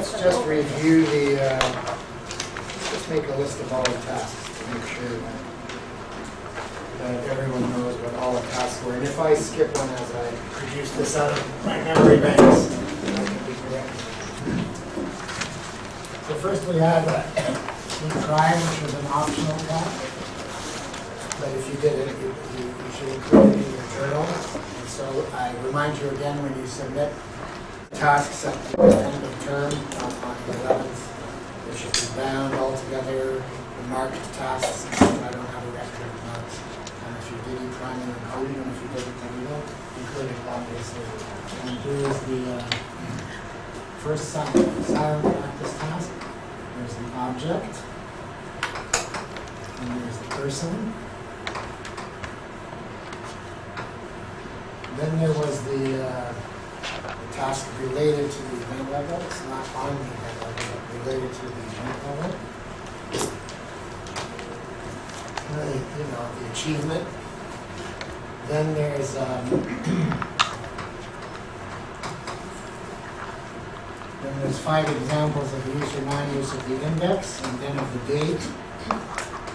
let's just review the, let's just make a list of all the tasks to make sure that everyone knows what all the tasks were. And if I skip one as I produce this out of my memory banks, I can be correct. So first we have try, which was an optional task. But if you did it, you should include it in your journal. And so I remind you again, when you submit tasks at the end of term on the 11th, they should be bound all together, the marked tasks, so I don't have a record of marks. And if you did each one, then include it, and if you didn't, then you don't include it, obviously. And here's the first silent practice task. There's the object, and there's the person. Then there was the task related to the event level. It's not on the event level, but related to the event level. Really, the achievement. Then there's then there's 5 examples of use or non-use of the index, and then of the date,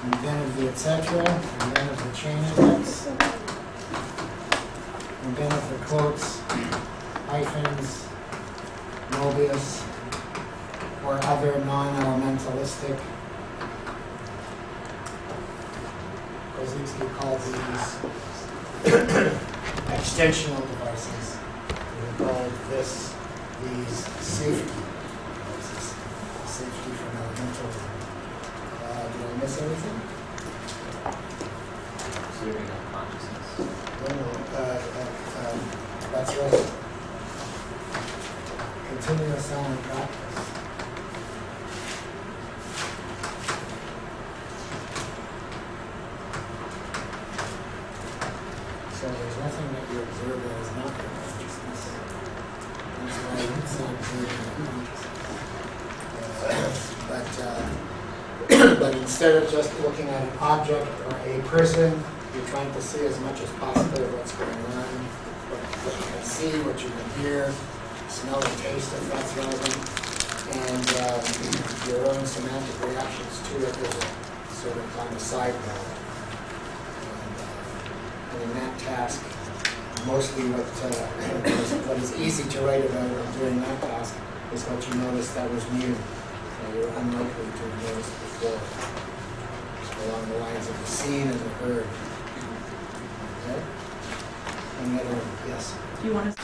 and then of the etc., and then of the chain index. And then of the quotes, hyphens, Mobius, or other non-elementalistic. Kozinski called these extensional devices. We called these safety devices. Safety from elementalism. Did I miss anything? Observing unconsciousness. That's right. Continuous silent practice. So there's nothing that you observe that is not your consciousness. That's why it's not observing consciousness. But instead of just looking at an object or a person, you're trying to see as much as possible of what's going on, what you can see, what you can hear, smell and taste if that's relevant, and your own semantic reactions to it is sort of on the sidewall. And in that task, mostly what is easy to write about when doing that task is what you notice that was new. You're unlikely to have noticed before, along the lines of the seen and the heard. Okay? Any other? Yes? Do you want to?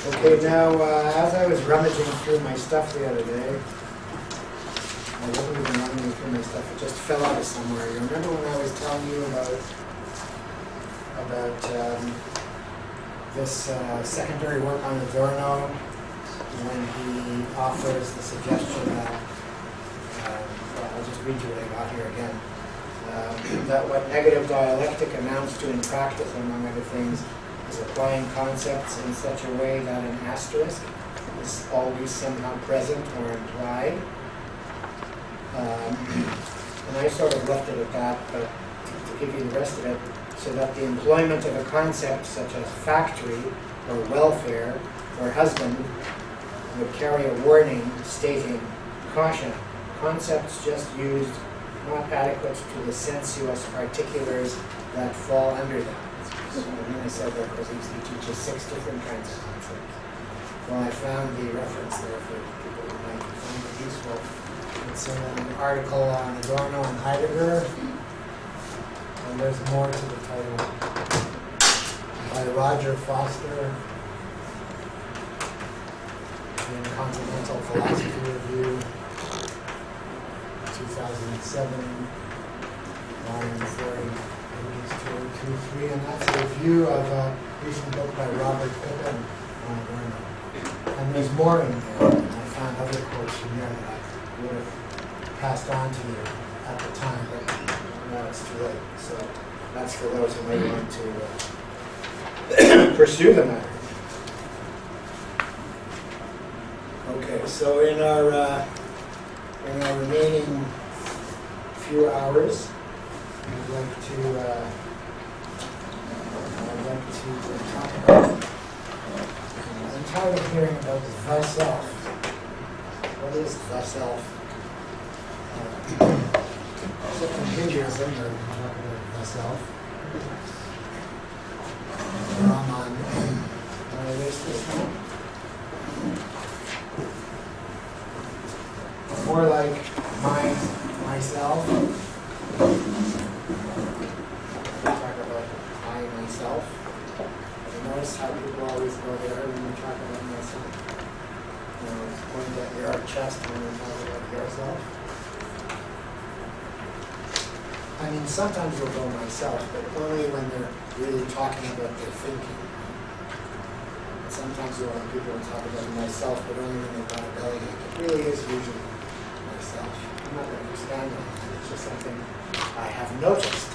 Okay, now, as I was rummaging through my stuff the other day, I wasn't even rummaging through my stuff, it just fell out of somewhere. You remember when I was telling you about this secondary work on Adorno, when he offers the suggestion that, I'll just read you what I got here again, that what negative dialectic amounts to in practice, among other things, is applying concepts in such a way that an asterisk is always somehow present or implied. And I sort of left it at that, but to give you the rest of it, so that the employment of a concept such as factory or welfare or husband would carry a warning stating, caution, concepts just used not adequate to the sensuous particulars that fall under them. So then I said that because he teaches 6 different kinds of concepts. Well, I found the reference there for people who might find it useful. It's in an article on Adorno and Heidegger, and there's more to the title by Roger Foster in Continental Philosophy Review, 2007, volume 30, pages 2, 3, and that's a review of a recent book by Robert Pippin on Adorno. And there's more in there, and I found other quotes from there that I would have passed on to you at the time, but now it's too late. So that's for those who may want to pursue the matter. Okay, so in our remaining few hours, I'd like to talk about. I'm tired of hearing about the thyself. is the self? So from Hinduism, we're talking about the self. Brahman. Can I erase this one? More like myself. Talk about I, myself. You notice how people always go there when you talk about myself? You know, point at your chest when you talk about yourself. I mean, sometimes you'll go myself, but only when they're really talking about their thinking. And sometimes you'll have people talk about myself, but only when they've got a bellyache. It really is usually myself. I'm not going to understand that. It's just something I have noticed,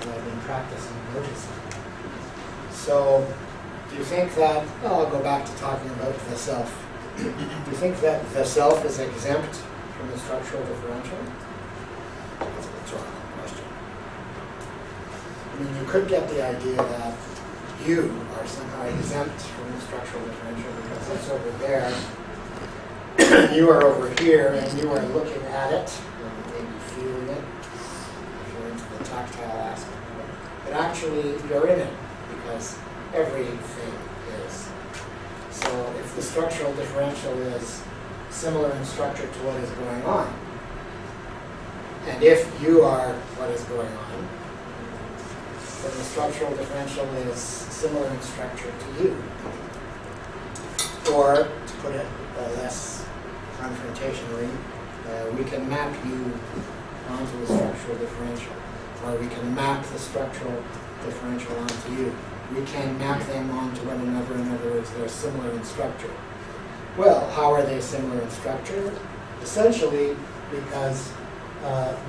and I've been practicing noticing. So, do you think that, well, I'll go back to talking about the self. Do you think that the self is exempt from the structural differential? That's a rhetorical question. I mean, you could get the idea that you are somehow exempt from the structural differential because it's over there, you are over here, and you are looking at it, and maybe feeling it, if you're into the tactile aspect of it. But actually, you're in it, because everything is. So if the structural differential is similar in structure to what is going on, and if you are what is going on, then the structural differential is similar in structure to you. Or, to put it less confrontationally, we can map you onto the structural differential, or we can map the structural differential onto you. We can map them onto one another. In other words, they're similar in structure. Well, how are they similar in structure? Essentially, because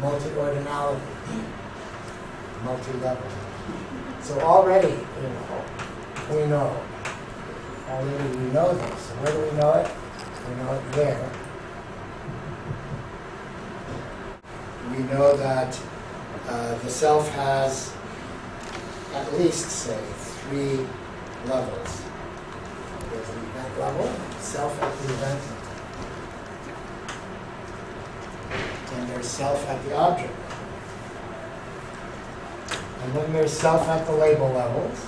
multi-ordinality, multi-level. So already, we know. Already we know this. So where do we know it? We know it there. We know that the self has at least, say, 3 levels. There's an event level, self at the event level. And there's self at the object level. And then there's self at the label levels,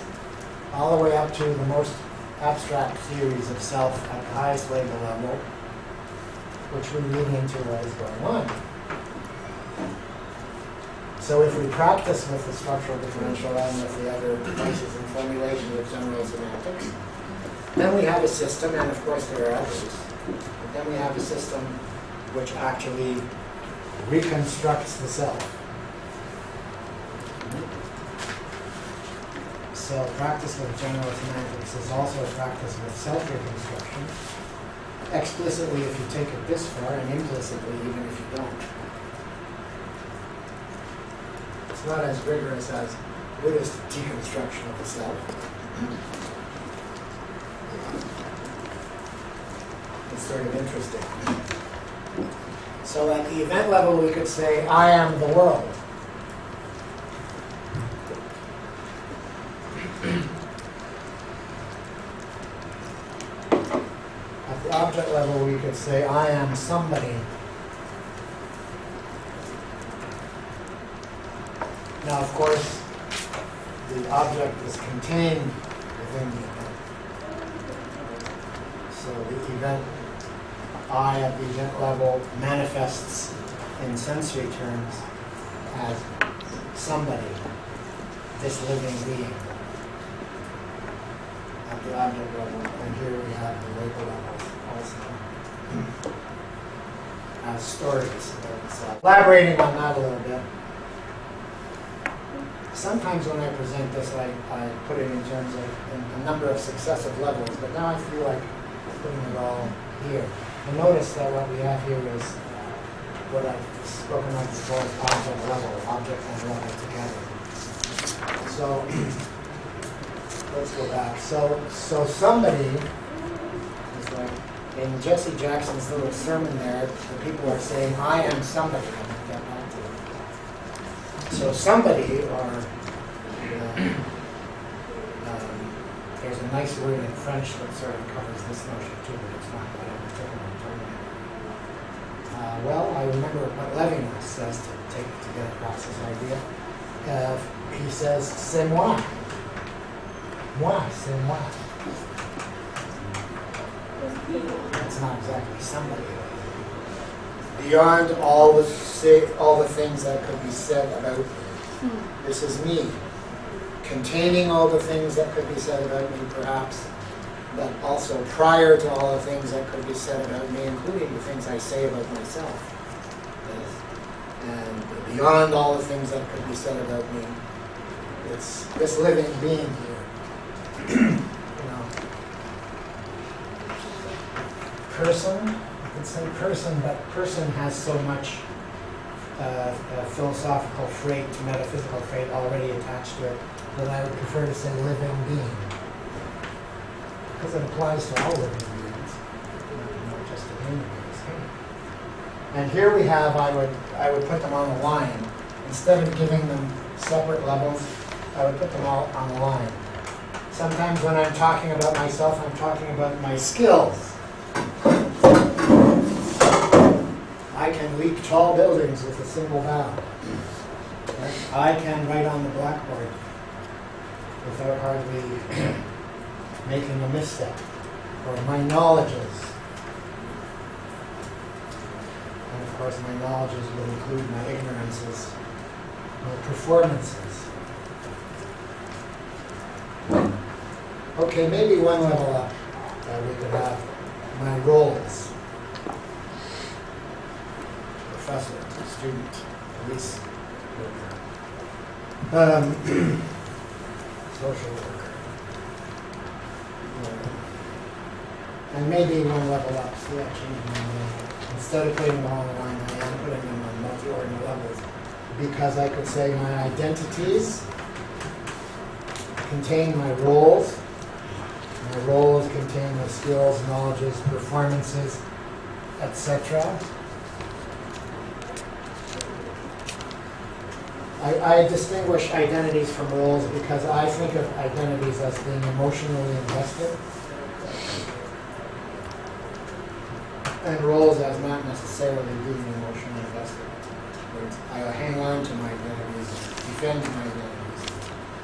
all the way up to the most abstract theories of self at the highest label level, which we read into what is going on. So if we practice with the structural differential and with the other devices and formulations of general semantics, then we have a system, and of course there are others, but then we have a system which actually reconstructs the self. So practice with general semantics is also a practice with self-reconstruction, explicitly if you take it this far, and implicitly even if you don't. It's not as rigorous as Buddhist deconstruction of the self. It's sort of interesting. So at the event level, we could say, I am the world. At the object level, we could say, I am somebody. Now, of course, the object is contained within the event. So the event, I at the event level, manifests in sensory terms as somebody, this living being. At the object level, and here we have the label levels also as stories about itself. Elaborating on that a little bit. Sometimes when I present this, I put it in terms of a number of successive levels, but now I feel like putting it all here. And notice that what we have here is what I've spoken of before as object level and level together. So let's go back. So somebody is like in Jesse Jackson's little sermon there, the people are saying, I am somebody. I'm going to get back to it. So somebody, or there's a nice word in French that sort of covers this notion too, but it's not what I'm talking about. well, I remember what Levinas says to get across this idea. He says, c'est moi. Moi, c'est moi. That's not exactly somebody. Beyond all the things that could be said about me. This is me. Containing all the things that could be said about me, perhaps, but also prior to all the things that could be said about me, including the things I say about myself. Yes. And beyond all the things that could be said about me, it's this living being here. Person, you could say person, but person has so much philosophical freight, metaphysical freight already attached to it that I would prefer to say living being. Because it applies to all living beings, not just to human beings. And here we have, I would put them on a line. Instead of giving them separate levels, I would put them all on a line. Sometimes when I'm talking about myself, I'm talking about my skills. I can leap tall buildings with a single bound. I can write on the blackboard without hardly making a misstep. Or my knowledges. And of course my knowledges will include my ignorances, my performances. Okay, maybe one level up, we could have my roles. Professor, student, police worker, social worker. And maybe one level up, see I changed my name. Instead of putting them all on line, I am putting them on multi-ordinal levels. Because I could say my identities contain my roles. My roles contain my skills, knowledges, performances, etc. I distinguish identities from roles because I think of identities as being emotionally invested and roles as not necessarily being emotionally invested. I hang on to my identities, defend my identities,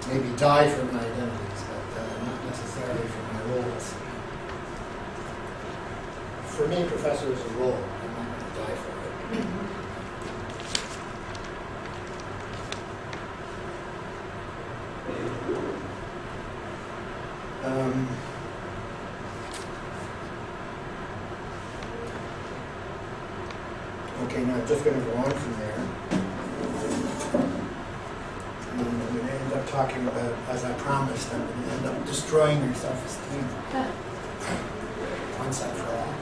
maybe die for my identities, but not necessarily for my roles. For me, professor is a role. I'm not going to die for it. Okay, now I'm just going to go on from there. And I'm going to end up talking about, as I promised, I'm going to end up destroying your self-esteem once and for all.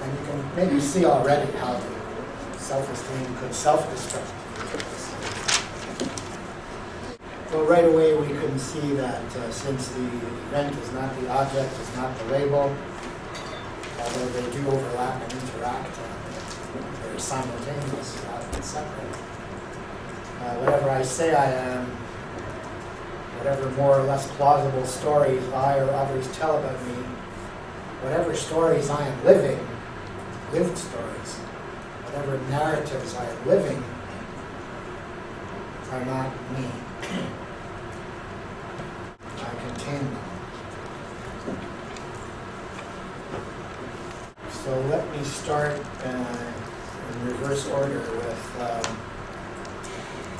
And you can maybe see already how self-esteem could self-destruct. Well, right away we can see that since the event is not the object, is not the label, although they do overlap and interact, they're simultaneous rather than separate. Whatever I say I am, whatever more or less plausible stories I or others tell about me, whatever stories I am living, lived stories, whatever narratives I am living, are not me. I contain them. So let me start in reverse order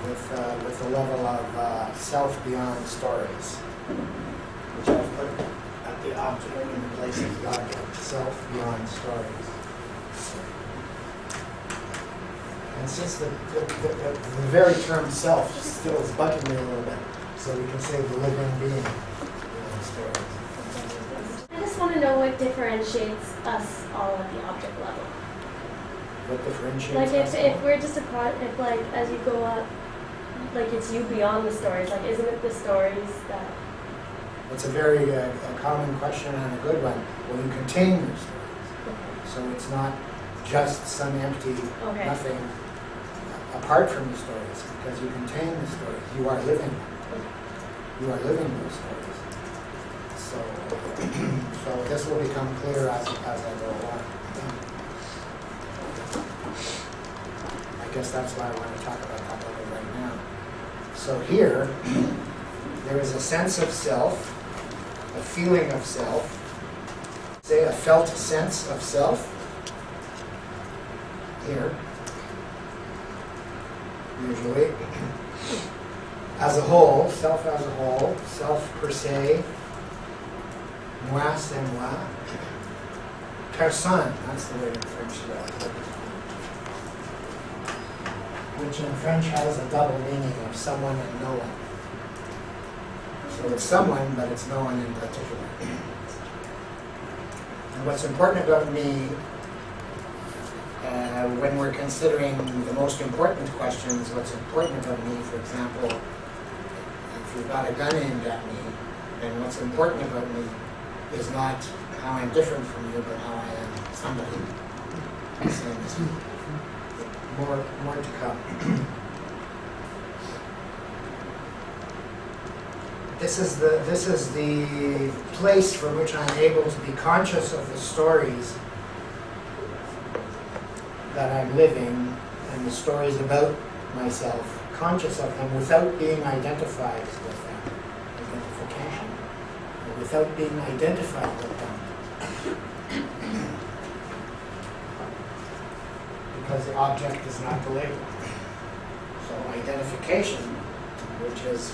with the level of self beyond stories, which I've put at the object in the place of the object, self beyond stories. And since the very term self still is bugging me a little bit, so we can say the living being beyond stories. I just want to know what differentiates us all at the object level. What differentiates Like us? if we're just if like as you go up, like it's you beyond the stories. Like isn't it the stories that? It's a very common question and a good one. Well, you contain your stories, Okay. so it's not just some empty Okay. nothing apart from the stories, because you contain the stories. You are living them. You are living those stories. So, so this will become clear as I go along. guess that's why I want to talk about that level right now. So here, there is a sense of self, a feeling of self, say a felt sense of self, here, usually, as a whole, self as a whole, self per se, moi c'est moi, personne, that's the word in French, which in French has a double meaning of someone and no one. So it's someone, but it's no one in particular. And what's important about me, when we're considering the most important questions, what's important about me, for example, if you've got a gun aimed at me, then what's important about me is not how I'm different from you, but how I am somebody. Same as you. More to come. This is the place from which I'm able to be conscious of the stories that I'm living and the stories about myself, conscious of them without being identified with them. Identification. Or without being identified with them. Because the object is not the label. So identification, which is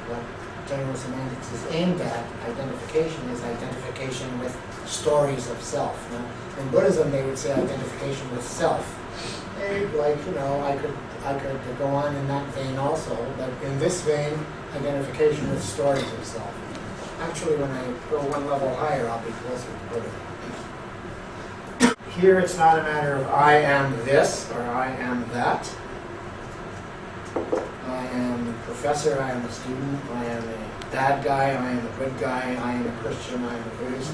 what general semantics is aimed at, identification is identification with stories of self. Now, in Buddhism, they would say identification with self. Like, I could go on in that vein also, but in this vein, identification with stories of self. Actually, when I go one level higher, I'll be closer to Buddhism. Here, it's not a matter of I am this or I am that. I am a professor, I am a student, I am a bad guy, I am a good guy, I am a Christian, I am a Buddhist,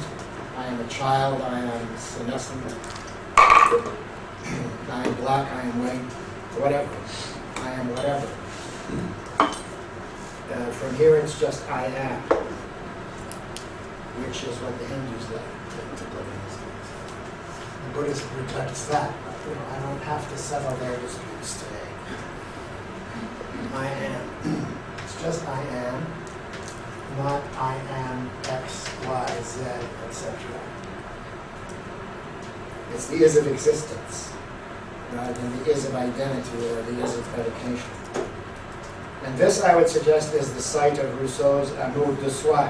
I am a child, I am senescent, I am black, I am white, whatever. I am whatever. From here it's just I am, which is what the Hindus like to put in these things. The Buddhist rejects that. I don't have to settle their disputes today. I am. It's just I am, not I am X, Y, Z, etc. It's the is of existence, rather than the is of identity or the is of predication. And this, I would suggest, is the site of Rousseau's Amour de soi.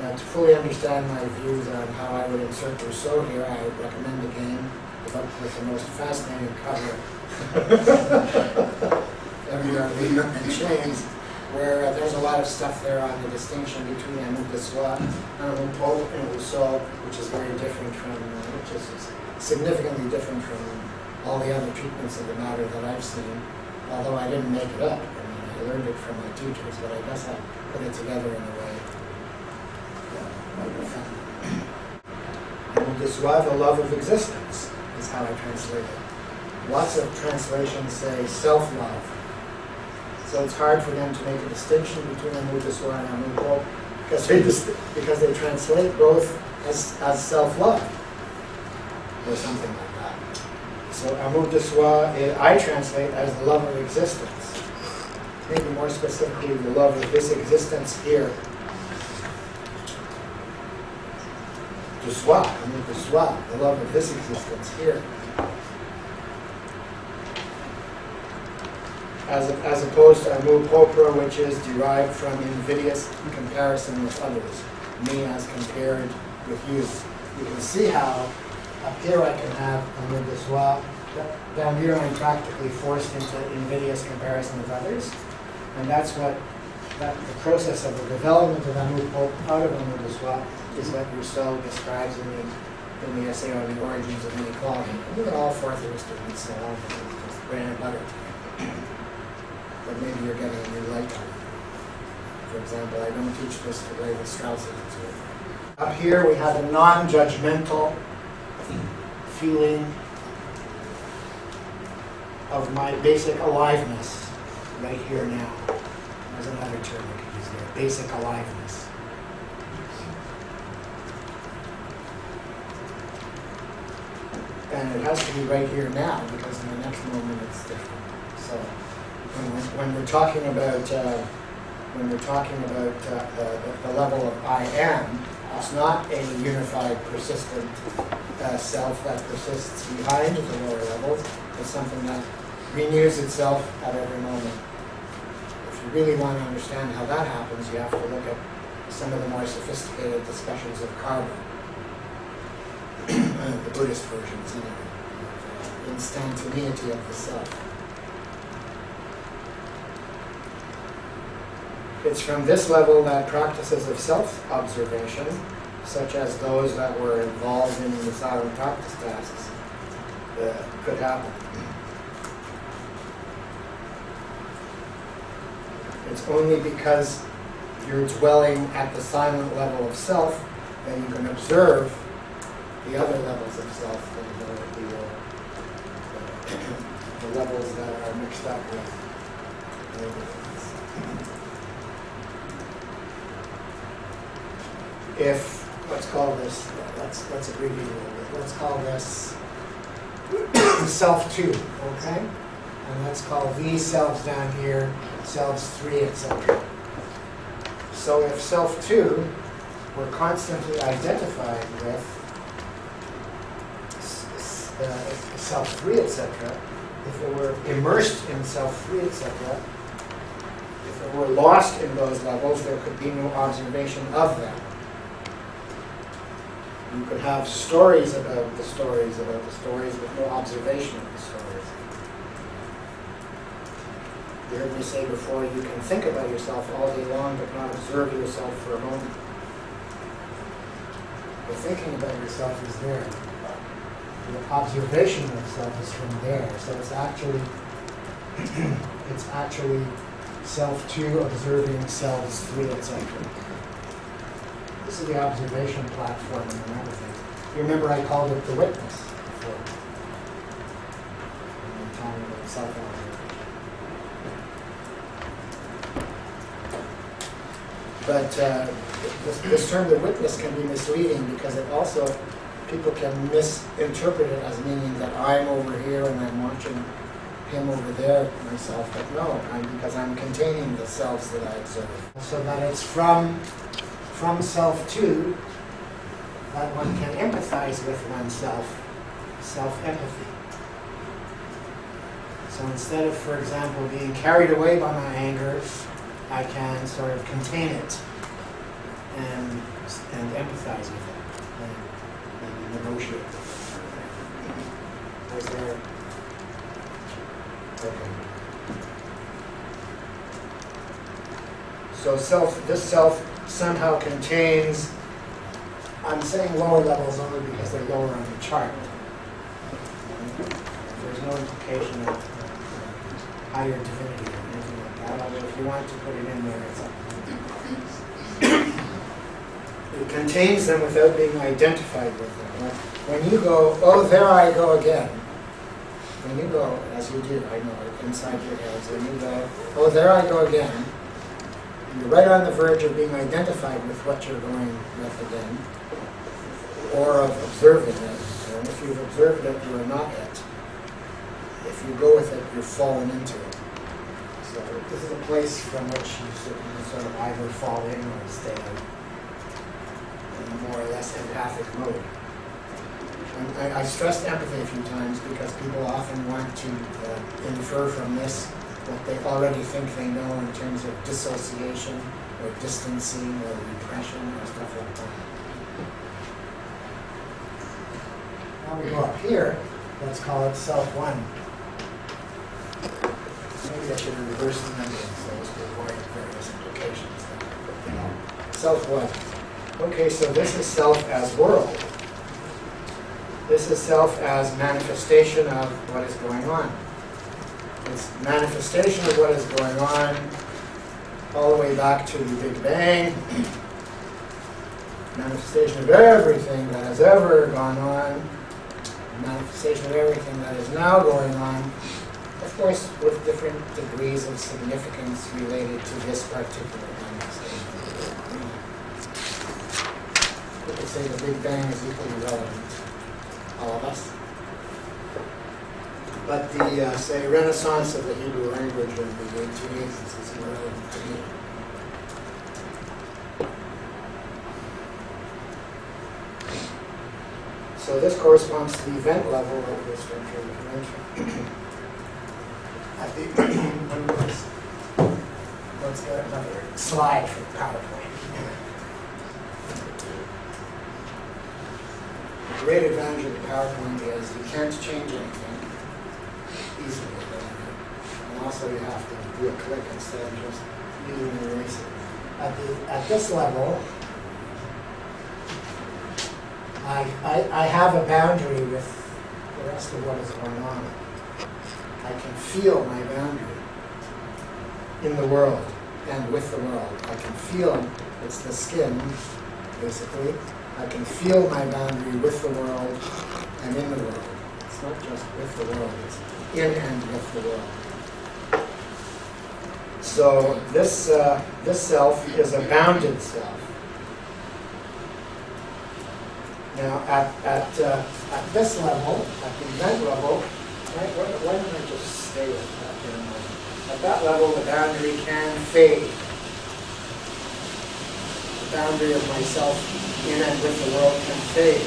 Now, to fully understand my views on how I would insert Rousseau here, I would recommend a game with the most fascinating cover ever in Chains, where there's a lot of stuff there on the distinction between Amour de soi, Amour propre, and Rousseau, which is very different from, which is significantly different from all the other treatments of the matter that I've seen. Although I didn't make it up. I learned it from my teachers, but I guess I put it together in a way that I found it. Amour de soi, the love of existence, is how I translate it. Lots of translations say self-love. So it's hard for them to make a distinction between Amour de soi and Amour propre, because they translate both as self-love, or something like that. So Amour de soi, I translate as the love of existence. Maybe more specifically, the love of this existence here. De soi, Amour de soi, the love of this existence here. As opposed to Amour propre, which is derived from invidious comparison with others. Me as compared with you. You can see how up here I can have Amour de soi. Down here I'm practically forced into invidious comparison with others. And that's what the process of the development of Amour propre out of Amour de soi is what Rousseau describes in the essay on the origins of inequality. And even all fourth year students say, oh, it's bread and butter. But maybe you're getting a new light on it. For example, I don't teach this the way that Strauss is. Up here we have a non-judgmental feeling of my basic aliveness right here now. There's another term I could use there, basic aliveness. And it has to be right here now, because in the next moment it's different. So when we're talking about the level of I am, it's not a unified, persistent self that persists behind the lower levels. It's something that renews itself at every moment. If you really want to understand how that happens, you have to look at some of the more sophisticated discussions of karma, the Buddhist versions, of instantaneity of the self. It's from this level that practices of self-observation, such as those that were involved in the silent practice tasks, could happen. It's only because you're dwelling at the silent level of self that you can observe the other levels of self, the levels that are mixed up with the other things. If, let's call this, let's abbreviate a little bit. Let's call this self 2, okay? And let's call these selves down here selves 3, etc. So if self 2 were constantly identified with self 3, etc., if it were immersed in self 3, etc., if it were lost in those levels, there could be no observation of them. You could have stories about the stories, with no observation of the stories. You heard me say before, you can think about yourself all day long, but not observe yourself for a moment. The thinking about yourself is there. The observation of self is from there. So it's actually self 2 observing selves 3, etc. This is the observation platform and another thing. You remember I called it the witness before. When we're talking about self-observation. But this term, the witness, can be misleading because it also, people can misinterpret it as meaning that I'm over here and I'm watching him over there myself. But no, because I'm containing the selves that I observe. So that it's from self 2 that one can empathize with oneself, self-empathy. So instead of, for example, being carried away by my anger, I can sort of contain it and empathize with it and negotiate with it. Was there? Okay. So this self somehow contains, I'm saying lower levels only because they're lower on the chart. There's no implication of higher divinity or anything like that, although if you want to put it in there, it's up to you. It contains them without being identified with them. Like when you go, oh, there I go again. When you go, as you do, I know, inside your heads, when you go, oh, there I go again, you're right on the verge of being identified with what you're going with again, or of observing it. And if you've observed it, you are not it. If you go with it, you're fallen into it. So this is a place from which you sort of either fall in or stay out in a more or less empathic mode. And I've stressed empathy a few times because people often want to infer from this what they already think they know in terms of dissociation or distancing or repression or stuff like that. Now we go up here, let's call it self 1. Maybe I should reverse the numbering so as to avoid various implications. Self 1. Okay, so this is self as world. This is self as manifestation of what is going on. It's manifestation of what is going on all the way back to the Big Bang. Manifestation of everything that has ever gone on. Manifestation of everything that is now going on. Of course, with different degrees of significance related to this particular manifestation. You could say the Big Bang is equally relevant to all of us. But the, say, renaissance of the Hebrew language in the 1880s is irrelevant to me. So this corresponds to the event level of the structure of the convention. At the, let's get another slide from PowerPoint. The great advantage of the PowerPoint is you can't change anything easily. And also you have to do a click instead of just using an eraser. At this level, I have a boundary with the rest of what is going on. I can feel my boundary in the world and with the world. I can feel, it's the skin, basically. I can feel my boundary with the world and in the world. It's not just with the world, it's in and with the world. So this self is a bounded self. Now, at this level, at the event level, why don't I just stay with that for a moment? At that level, the boundary can fade. The boundary of myself in and with the world can fade.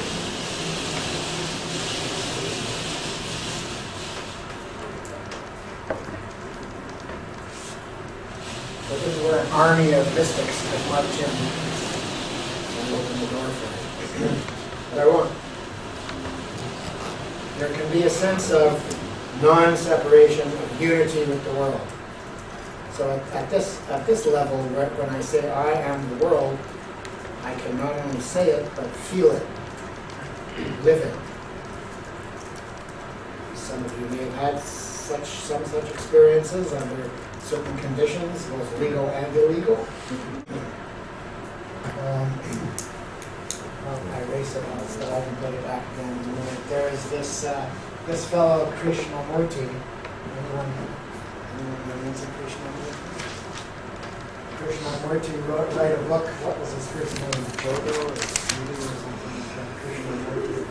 So this is where an army of mystics can march in and open the door for it. But I won't. There can be a sense of non-separation, of unity with the world. So at this level, when I say I am the world, I can not only say it, but feel it, live it. Some of you may have had some such experiences under certain conditions, both legal and illegal. I erase it once, but I can put it back again in a minute. There is this fellow Krishnamurti. Anyone know Krishnamurti? Krishnamurti wrote a book. What was his first name? Jodo or Sudi or something like that. Krishnamurti.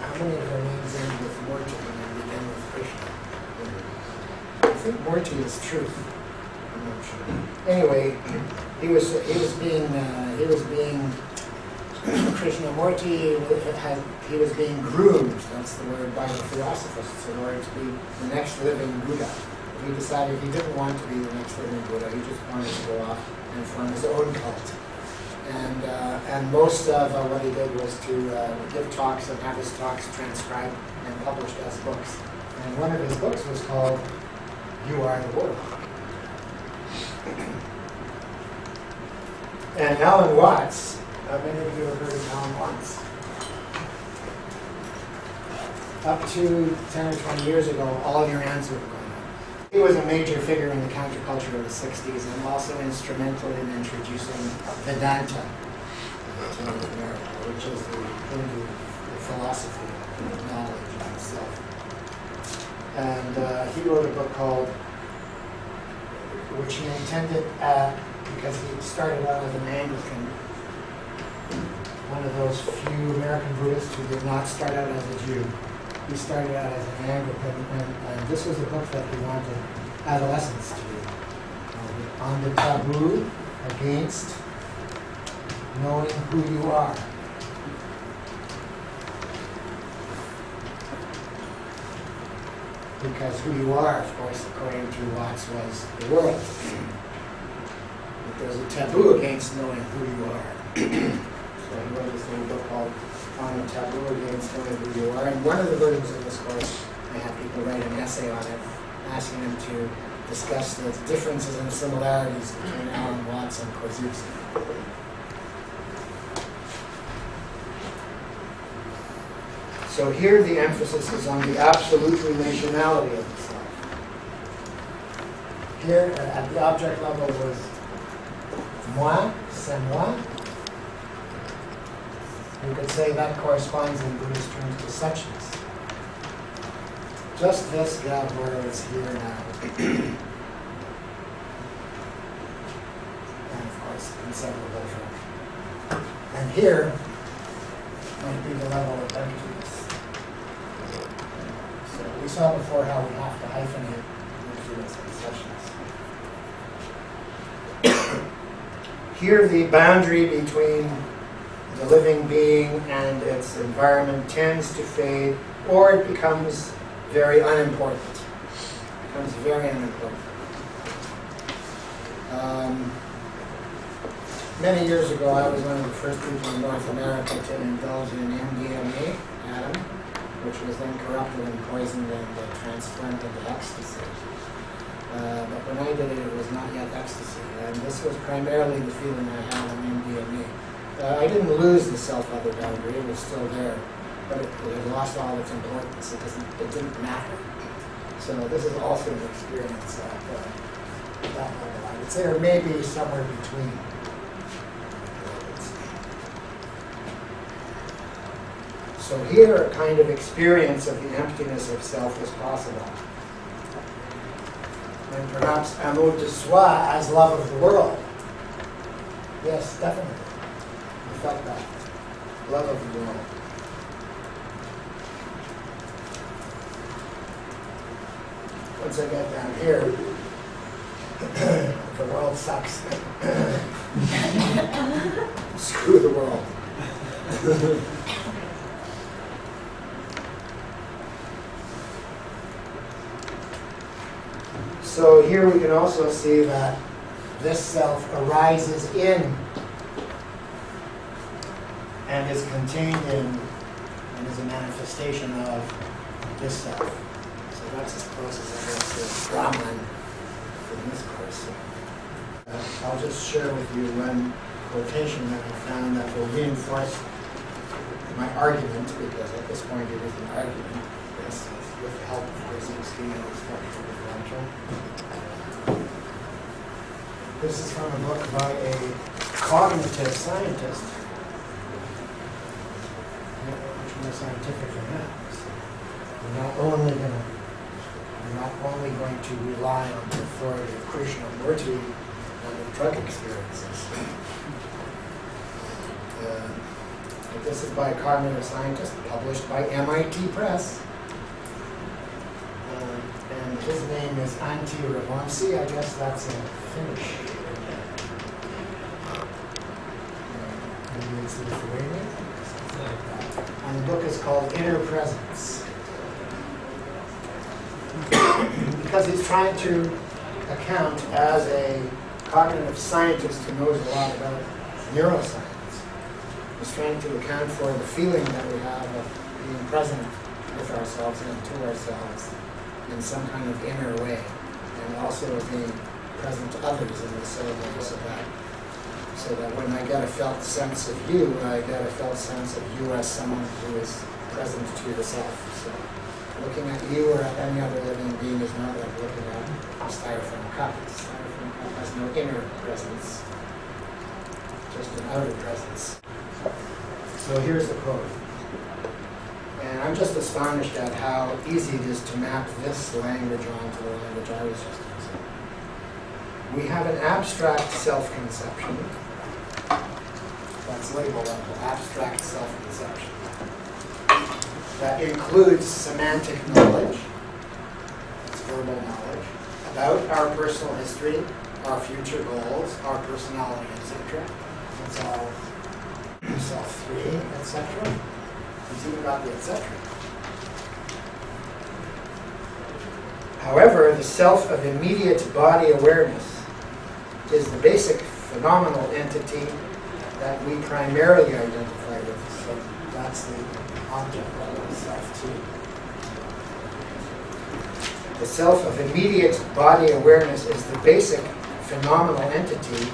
How many of their names end with Murti and they begin with Krishna? I think Murti is truth. I'm not sure. Anyway, he was being Krishnamurti, he was being groomed, that's the word, by the Theosophists in order to be the next living Buddha. He decided he didn't want to be the next living Buddha, he just wanted to go off and form his own cult. And most of what he did was to give talks and have his talks transcribed and published as books. And one of his books was called You Are the World. And Alan Watts, how many of you have heard of Alan Watts? Up to 10 or 20 years ago, all your hands were going up. He was a major figure in the counterculture of the 60s and also instrumental in introducing Vedanta to North America, which is the Hindu philosophy of knowledge of itself. And he wrote a book called, which he intended, because he started out as an Anglican, one of those few American Buddhists who did not start out as a Jew. He started out as an Anglican, and this was a book that he wanted adolescents to read. On the taboo against knowing who you are. Because who you are, of course, according to Watts, was the world. But there's a taboo against knowing who you are. So he wrote this little book called On the Taboo Against Knowing Who You Are. And one of the versions of this course, I have people write an essay on it, asking them to discuss the differences and similarities between Alan Watts and Korzybski. So here the emphasis is on the absolute relationality of the self. Here at the object level was moi, c'est moi. You could say that corresponds in Buddhist terms to suchness. Just this Gabor is here now. And of course, inseparable from. And here might be the level of emptiness. So We saw before how we have to hyphenate into as concessions. Here the boundary between the living being and its environment tends to fade, or it becomes very unimportant. Becomes very unimportant. Many years ago, I was one of the first people in North America to indulge in MDMA, Adam, which was then corrupted and poisoned and transplanted into ecstasy. But when I did it, it was not yet ecstasy, and this was primarily the feeling I had on MDMA. I didn't lose the self-other boundary; it was still there, but it had lost all its importance. It didn't matter. So this is also an experience at that level. I would say, or maybe somewhere between. So here, a kind of experience of the emptiness of self is possible. And perhaps amour de soi as love of the world. Yes, definitely. I felt that. Love of the world. Once I get down here, the world sucks. Screw the world. So here we can also see that this self arises in and is contained in and is a manifestation of this self. So that's as close as I get to Brahman in this course. I'll just share with you one quotation that I found that will reinforce my argument, because at this point it is an argument. Yes, with the help of course of extreme structural differential. This is from a book by a cognitive scientist, much more scientific than that. We're not only going to rely on the authority of Krishnamurti and of drug experiences. But this is by a cognitive scientist, published by MIT Press. And his name is Antti Revonsi. I guess that's in Finnish. Maybe it's Lithuanian. And the book is called Inner Presence. Because he's trying to account as a cognitive scientist who knows a lot about neuroscience. He's trying to account for the feeling that we have of being present with ourselves and to ourselves in some kind of inner way, and also being present to others in the same way, so that when I get a felt sense of you, I get a felt sense of you as someone who is present to yourself. So looking at you or at any other living being is not like looking at a styrofoam cup. A styrofoam cup has no inner presence, just an outer presence. So here's the quote. And I'm just astonished at how easy it is to map this language onto the language I was just using. We have an abstract self-conception. That's labeled under abstract self-conception. That includes semantic knowledge, that's verbal knowledge, about our personal history, our future goals, our personality, etc. That's all self-3, etc. He's even got the etc. However, the self of immediate body awareness is the basic phenomenal entity that we primarily identify with. So that's the object of the self too. The self of immediate body awareness is the basic phenomenal entity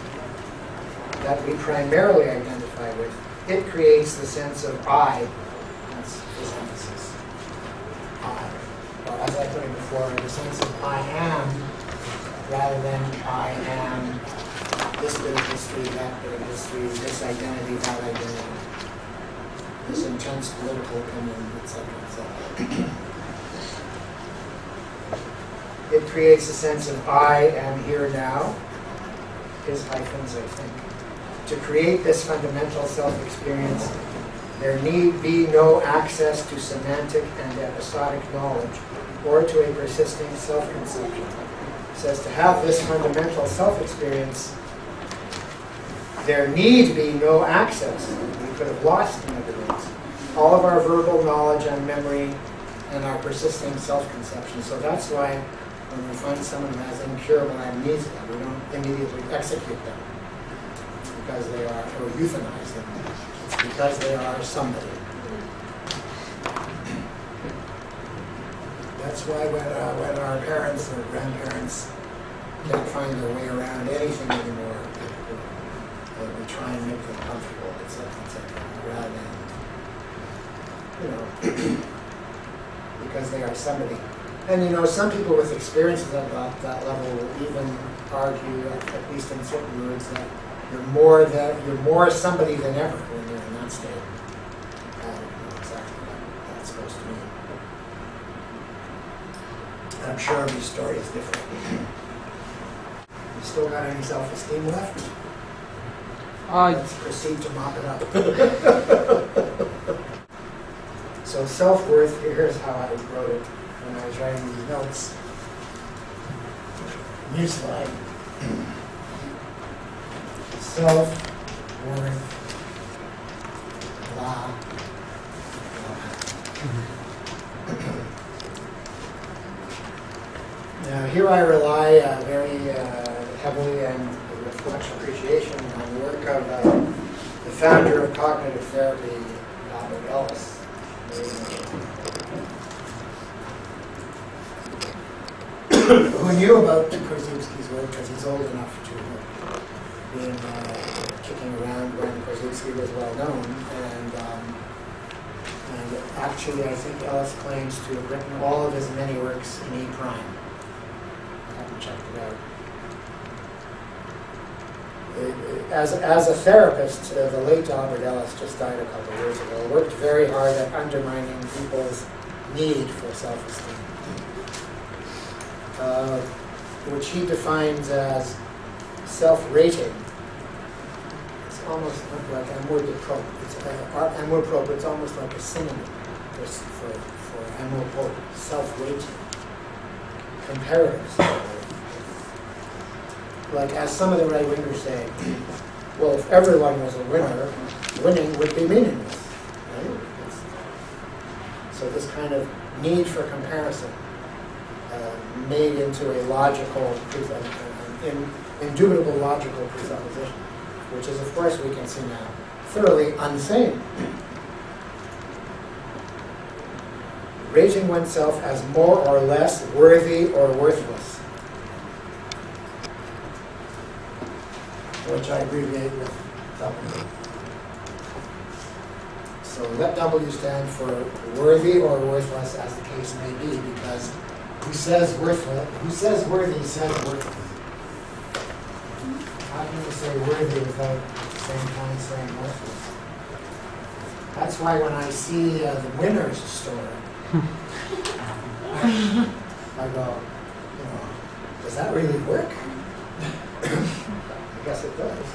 that we primarily identify with. It creates the sense of I. That's his emphasis. I. Or as I put it before, the sense of I am, rather than I am this bit of history, that bit of history, this identity, that identity, this intense political opinion, etc., etc. It creates a sense of I am here now, his hyphens, I think. To create this fundamental self-experience, there need be no access to semantic and episodic knowledge or to a persisting self-conception. It says to have this fundamental self-experience, there need be no access. We could have lost, in other words, all of our verbal knowledge and memory and our persisting self-conception. So that's why when we find someone who has incurable amnesia, we don't immediately execute them because they are, or euthanize them. It's because they are somebody. That's why when our parents or grandparents can't find their way around anything anymore, we try and make them comfortable, etc., rather than, because they are somebody. And some people with experiences at that level will even argue, at least in certain words, that you're more somebody than ever when you're in that state. I don't know exactly what that's supposed to mean. I'm sure every story is different. You still got any self-esteem left? Let's proceed to mop it up. So self-worth, here's how I wrote it when I was writing these notes. New slide. Self-worth, blah. Now here I rely very heavily and with much appreciation on the work of the founder of cognitive therapy, Ellis. Who knew about Korzybski's work because he's old enough to have been kicking around when Korzybski was well known. And actually, I think Ellis claims to have written all of his many works in E prime. I haven't checked it out. As a therapist, the late Albert Ellis just died a couple of years ago, worked very hard at undermining people's need for self-esteem, which he defines as self-rating. It's almost like amour propre. Amour propre. It's almost like a synonym for amour propre, self-rating, comparative. Like, as some of the right-wingers say, well, if everyone was a winner, winning would be meaningless, right? So this kind of need for comparison made into a logical, indubitable logical presupposition, which is, of course, we can see now, thoroughly unsane. Rating oneself as more or less worthy or worthless, which I abbreviate with W. So let W stand for worthy or worthless, as the case may be, because who says worthless, who says worthy says worthless. How can you say worthy without at the same time saying worthless? That's why when I see the winner's story, I go, does that really work? I guess it does.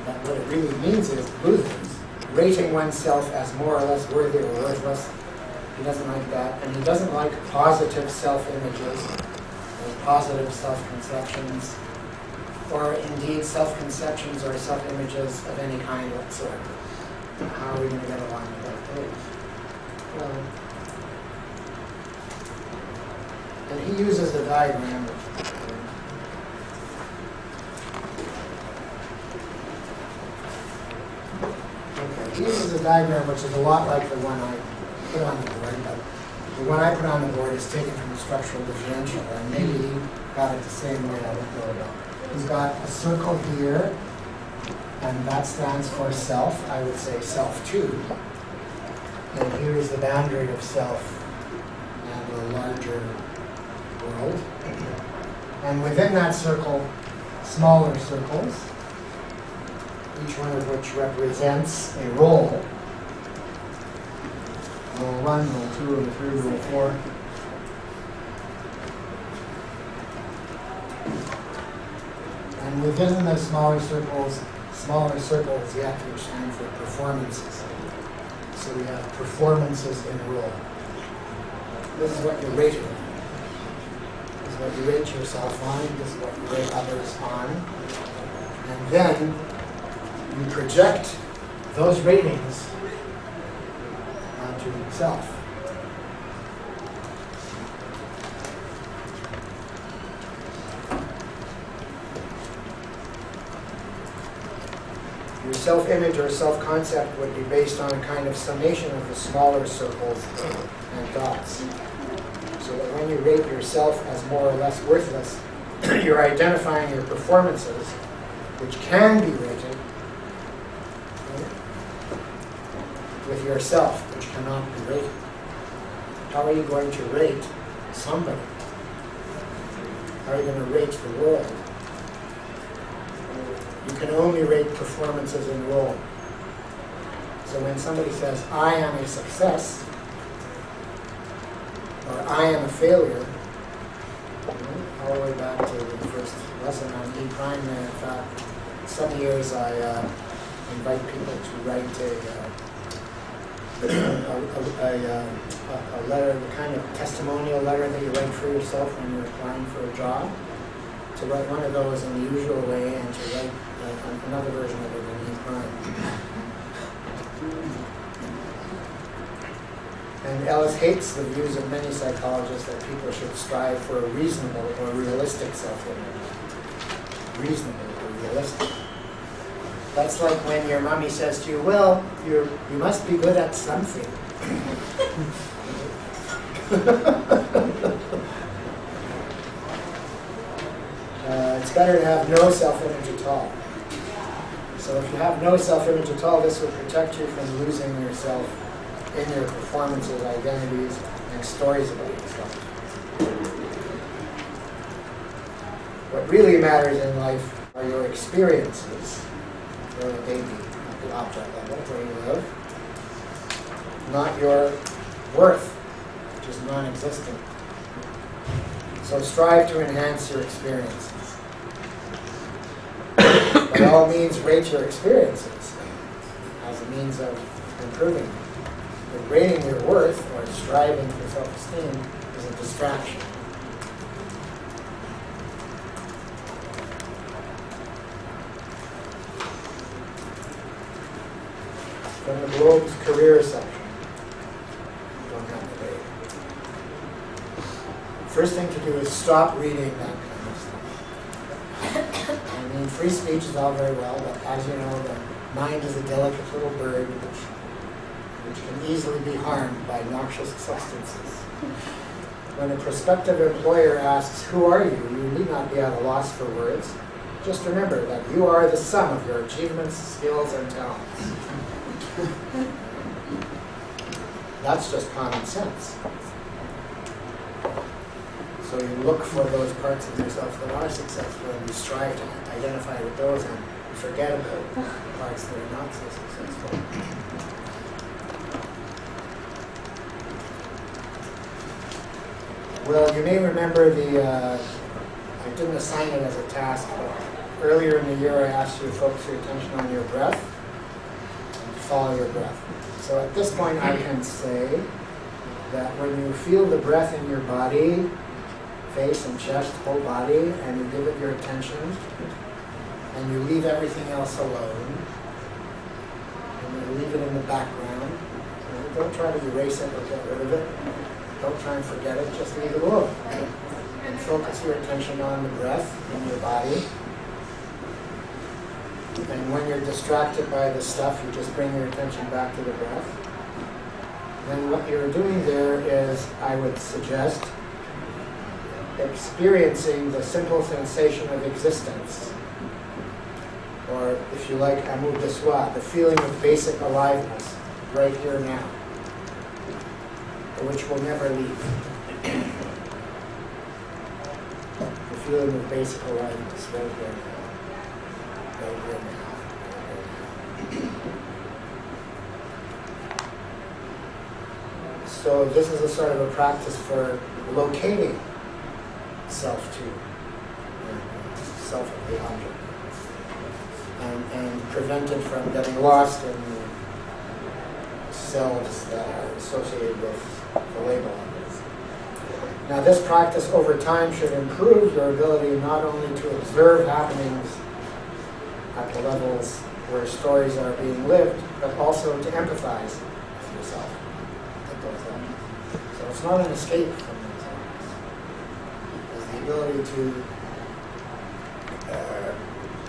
But what it really means is losers, rating oneself as more or less worthy or worthless. He doesn't like that. And he doesn't like positive self-images, or positive self-conceptions, or indeed self-conceptions or self-images of any kind whatsoever. How are we going to get along without those? Well, and he uses a diagram of he uses a diagram which is a lot like the one I put on the board, but the one I put on the board is taken from the structural differential, and maybe he got it the same way, I don't know about. He's got a circle here, and that stands for self. I would say self too. And here is the boundary of self and the larger world. And within that circle, smaller circles, each one of which represents a role. Role 1, role 2, role 3, role 4. And within the smaller circles yet, which stand for performances. So we have performances in role. This is what you're rated on. This is what you rate yourself on. This is what you rate others on. And then you project those ratings onto yourself. Your self-image or self-concept would be based on a kind of summation of the smaller circles and dots. So that when you rate yourself as more or less worthless, you're identifying your performances, which can be rated, with yourself, which cannot be rated. How are you going to rate somebody? How are you going to rate the world? You can only rate performances in role. So when somebody says, I am a success, or I am a failure, all the way back to the first lesson on E prime there, in fact, some years I invite people to write a letter, the kind of testimonial letter that you write for yourself when you're applying for a job, to write one of those in the usual way and to write another version of it in E prime. And Ellis hates the views of many psychologists that people should strive for a reasonable or realistic self-image. Reasonable or realistic. That's like when your mommy says to you, well, you must be good at something. It's better to have no self-image at all. So if you have no self-image at all, this will protect you from losing yourself in your performances, identities, and stories about yourself. What really matters in life are your experiences, where they be at the object level, where you live, not your worth, which is non-existent. So strive to enhance your experiences. By all means, rate your experiences as a means of improving them. But rating your worth or striving for self-esteem is a distraction. From the Globe's career section. Don't have to read. First thing to do is stop reading that kind of stuff. I mean, free speech is all very well, but as you know, the mind is a delicate little bird which can easily be harmed by noxious substances. When a prospective employer asks, who are you? You need not be at a loss for words. Just remember that you are the sum of your achievements, skills, and talents. That's just common sense. So you look for those parts of yourself that are successful and you strive to identify with those and forget about the parts that are not so successful. Well, you may remember I didn't assign it as a task, but earlier in the year I asked you to focus your attention on your breath and follow your breath. So at this point I can say that when you feel the breath in your body, face and chest, whole body, and you give it your attention, and you leave everything else alone, and you leave it in the background, and don't try to erase it or get rid of it. Don't try and forget it, just leave it alone. And focus your attention on the breath in your body. And when you're distracted by the stuff, you just bring your attention back to the breath. Then what you're doing there is, I would suggest, experiencing the simple sensation of existence. Or, if you like, Amour de soi, the feeling of basic aliveness, right here now, which will never leave. The feeling of basic aliveness, right here now. Right here now. So this is a sort of a practice for locating self to self of the object, and prevent it from getting lost in the selves that are associated with the label of it. Now this practice over time should improve your ability not only to observe happenings at the levels where stories are being lived, but also to empathize with yourself at those levels. So it's not an escape from those levels. It's the ability to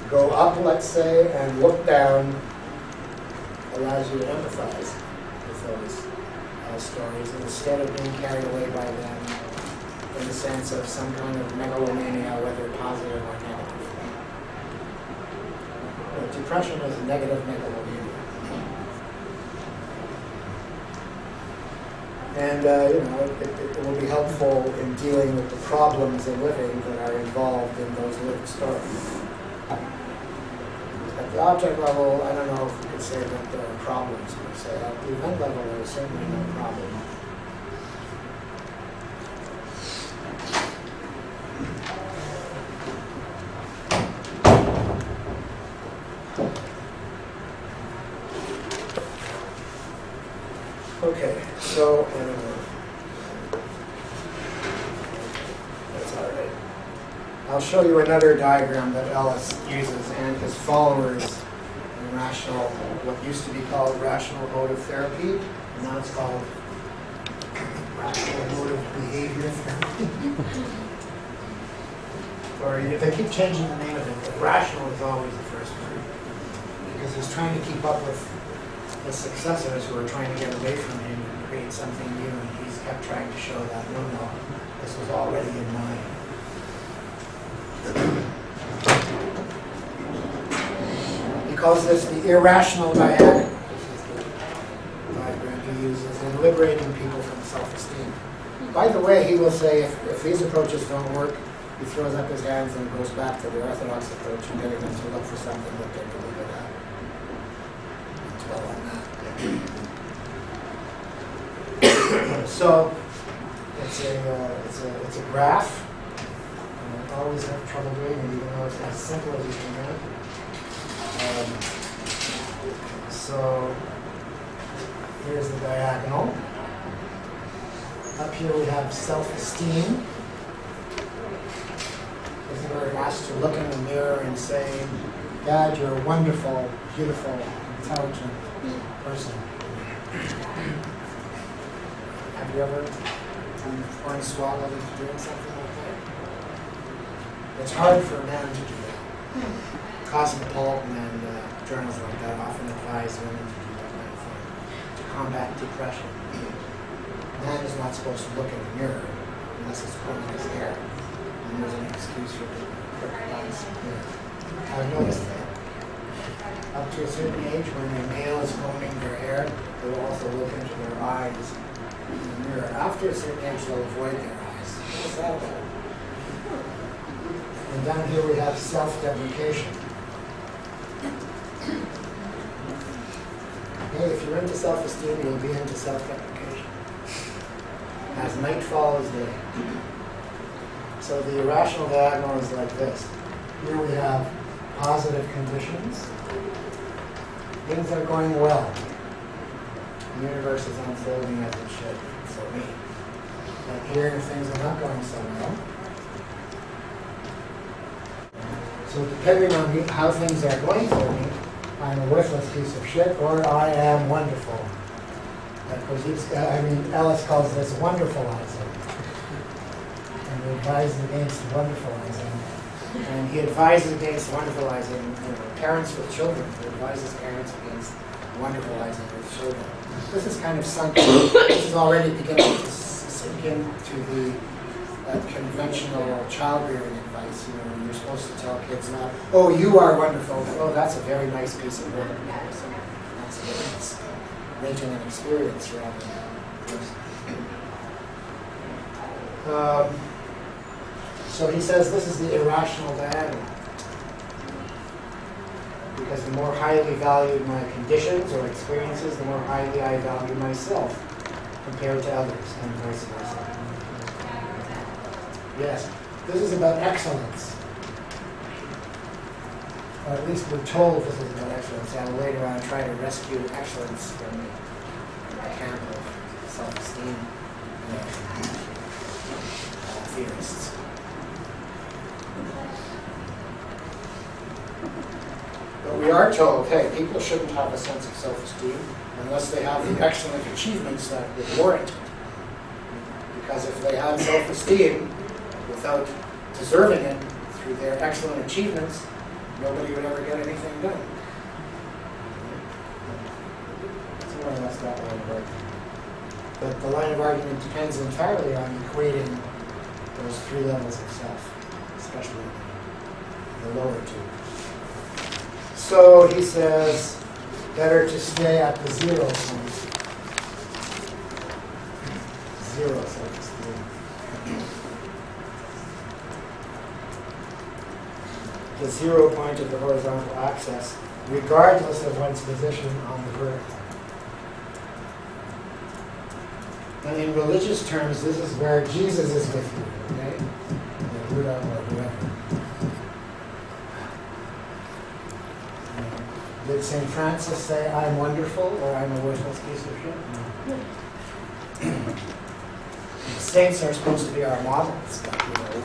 go up, let's say, and look down allows you to empathize with those stories instead of being carried away by them in the sense of some kind of megalomania, whether positive or negative. But depression is negative megalomania. And it will be helpful in dealing with the problems in living that are involved in those lived stories. At the object level, I don't know if we could say that there are problems per se. At the event level, there is certainly no problem. Okay, so that's all right. I'll show you another diagram that Ellis uses and his followers in rational, what used to be called rational motive therapy, and now it's called rational motive behavior therapy. Or they keep changing the name of it, but rational is always the first word, because he's trying to keep up with the successors who are trying to get away from him and create something new, and he's kept trying to show that, no, this was already in mind. He calls this the irrational diagonal. This is the diagram he uses in liberating people from self-esteem. By the way, he will say if these approaches don't work, he throws up his hands and goes back to the orthodox approach and getting them to look for something that they're really good at. Well on that. So it's a graph. I always have trouble doing it, even though it's as simple as you can make. So here's the diagonal. Up here we have self-esteem. This is where you're asked to look in the mirror and say, "Dad, you're a wonderful, beautiful, intelligent person." Have you ever hornswoggled into doing something like that? It's hard for a man to do that. Cosmopolitan and journals like that often advise women to do that kind of thing, to combat depression. A man is not supposed to look in the mirror unless it's pulling his hair, and there's an excuse for the eyes. I've noticed that. Up to a certain age, when a male is combing their hair, they will also look into their eyes in the mirror. After a certain age, they'll avoid their eyes. What's that about? And down here we have self-deprecation. Okay, if you're into self-esteem, you'll be into self-deprecation. As night follows day. So the irrational diagonal is like this. Here we have positive conditions. Things are going well. The universe is unfolding as it should for me. But here, things are not going so well. So depending on how things are going for me, I'm a worthless piece of shit, or I am wonderful. Ellis calls this wonderfulizing. And he advises against wonderfulizing. And he advises against wonderfulizing, parents with children. He advises parents against wonderfulizing with children. This is kind of sunk in. This is already beginning to sink into the conventional child-rearing advice. You're supposed to tell kids not, "Oh, you are wonderful." "Oh, that's a very nice piece of work." That's it. It's rating an experience rather than so he says this is the irrational diagonal. Because the more highly valued my conditions or experiences, the more highly I value myself compared to others, and vice versa. Yes, this is about excellence. Or at least we're told this is about excellence. I will later on try to rescue excellence from the camp of self-esteem. theorists. But we are told, hey, people shouldn't have a sense of self-esteem unless they have the excellent achievements that would warrant it. Because if they had self-esteem without deserving it through their excellent achievements, nobody would ever get anything done. So more or less that line of argument. But the line of argument depends entirely on equating those three levels of self, especially the lower two. So he says, better to stay at the 0 point. Zero self-esteem. The 0 point of the horizontal axis, regardless of one's position on the vertical. And in religious terms, this is where Jesus is with you, okay? Or Buddha or whoever. Did St. Francis say, I'm wonderful, or I'm a worthless piece of shit? No. The saints are supposed to be our models, but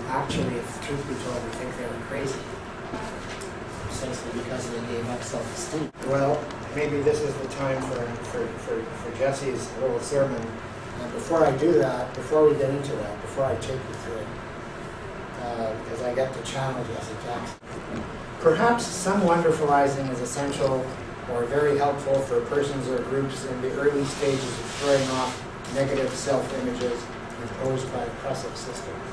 actually, if truth be told, we think they were crazy. Precisely because they gave up self-esteem. Well, maybe this is the time for Jesse's little sermon. And before I do that, before we get into that, before I take you through it, because I get to challenge Jesse Jackson. Perhaps some wonderfulizing is essential or very helpful for persons or groups in the early stages of throwing off negative self-images imposed by oppressive systems.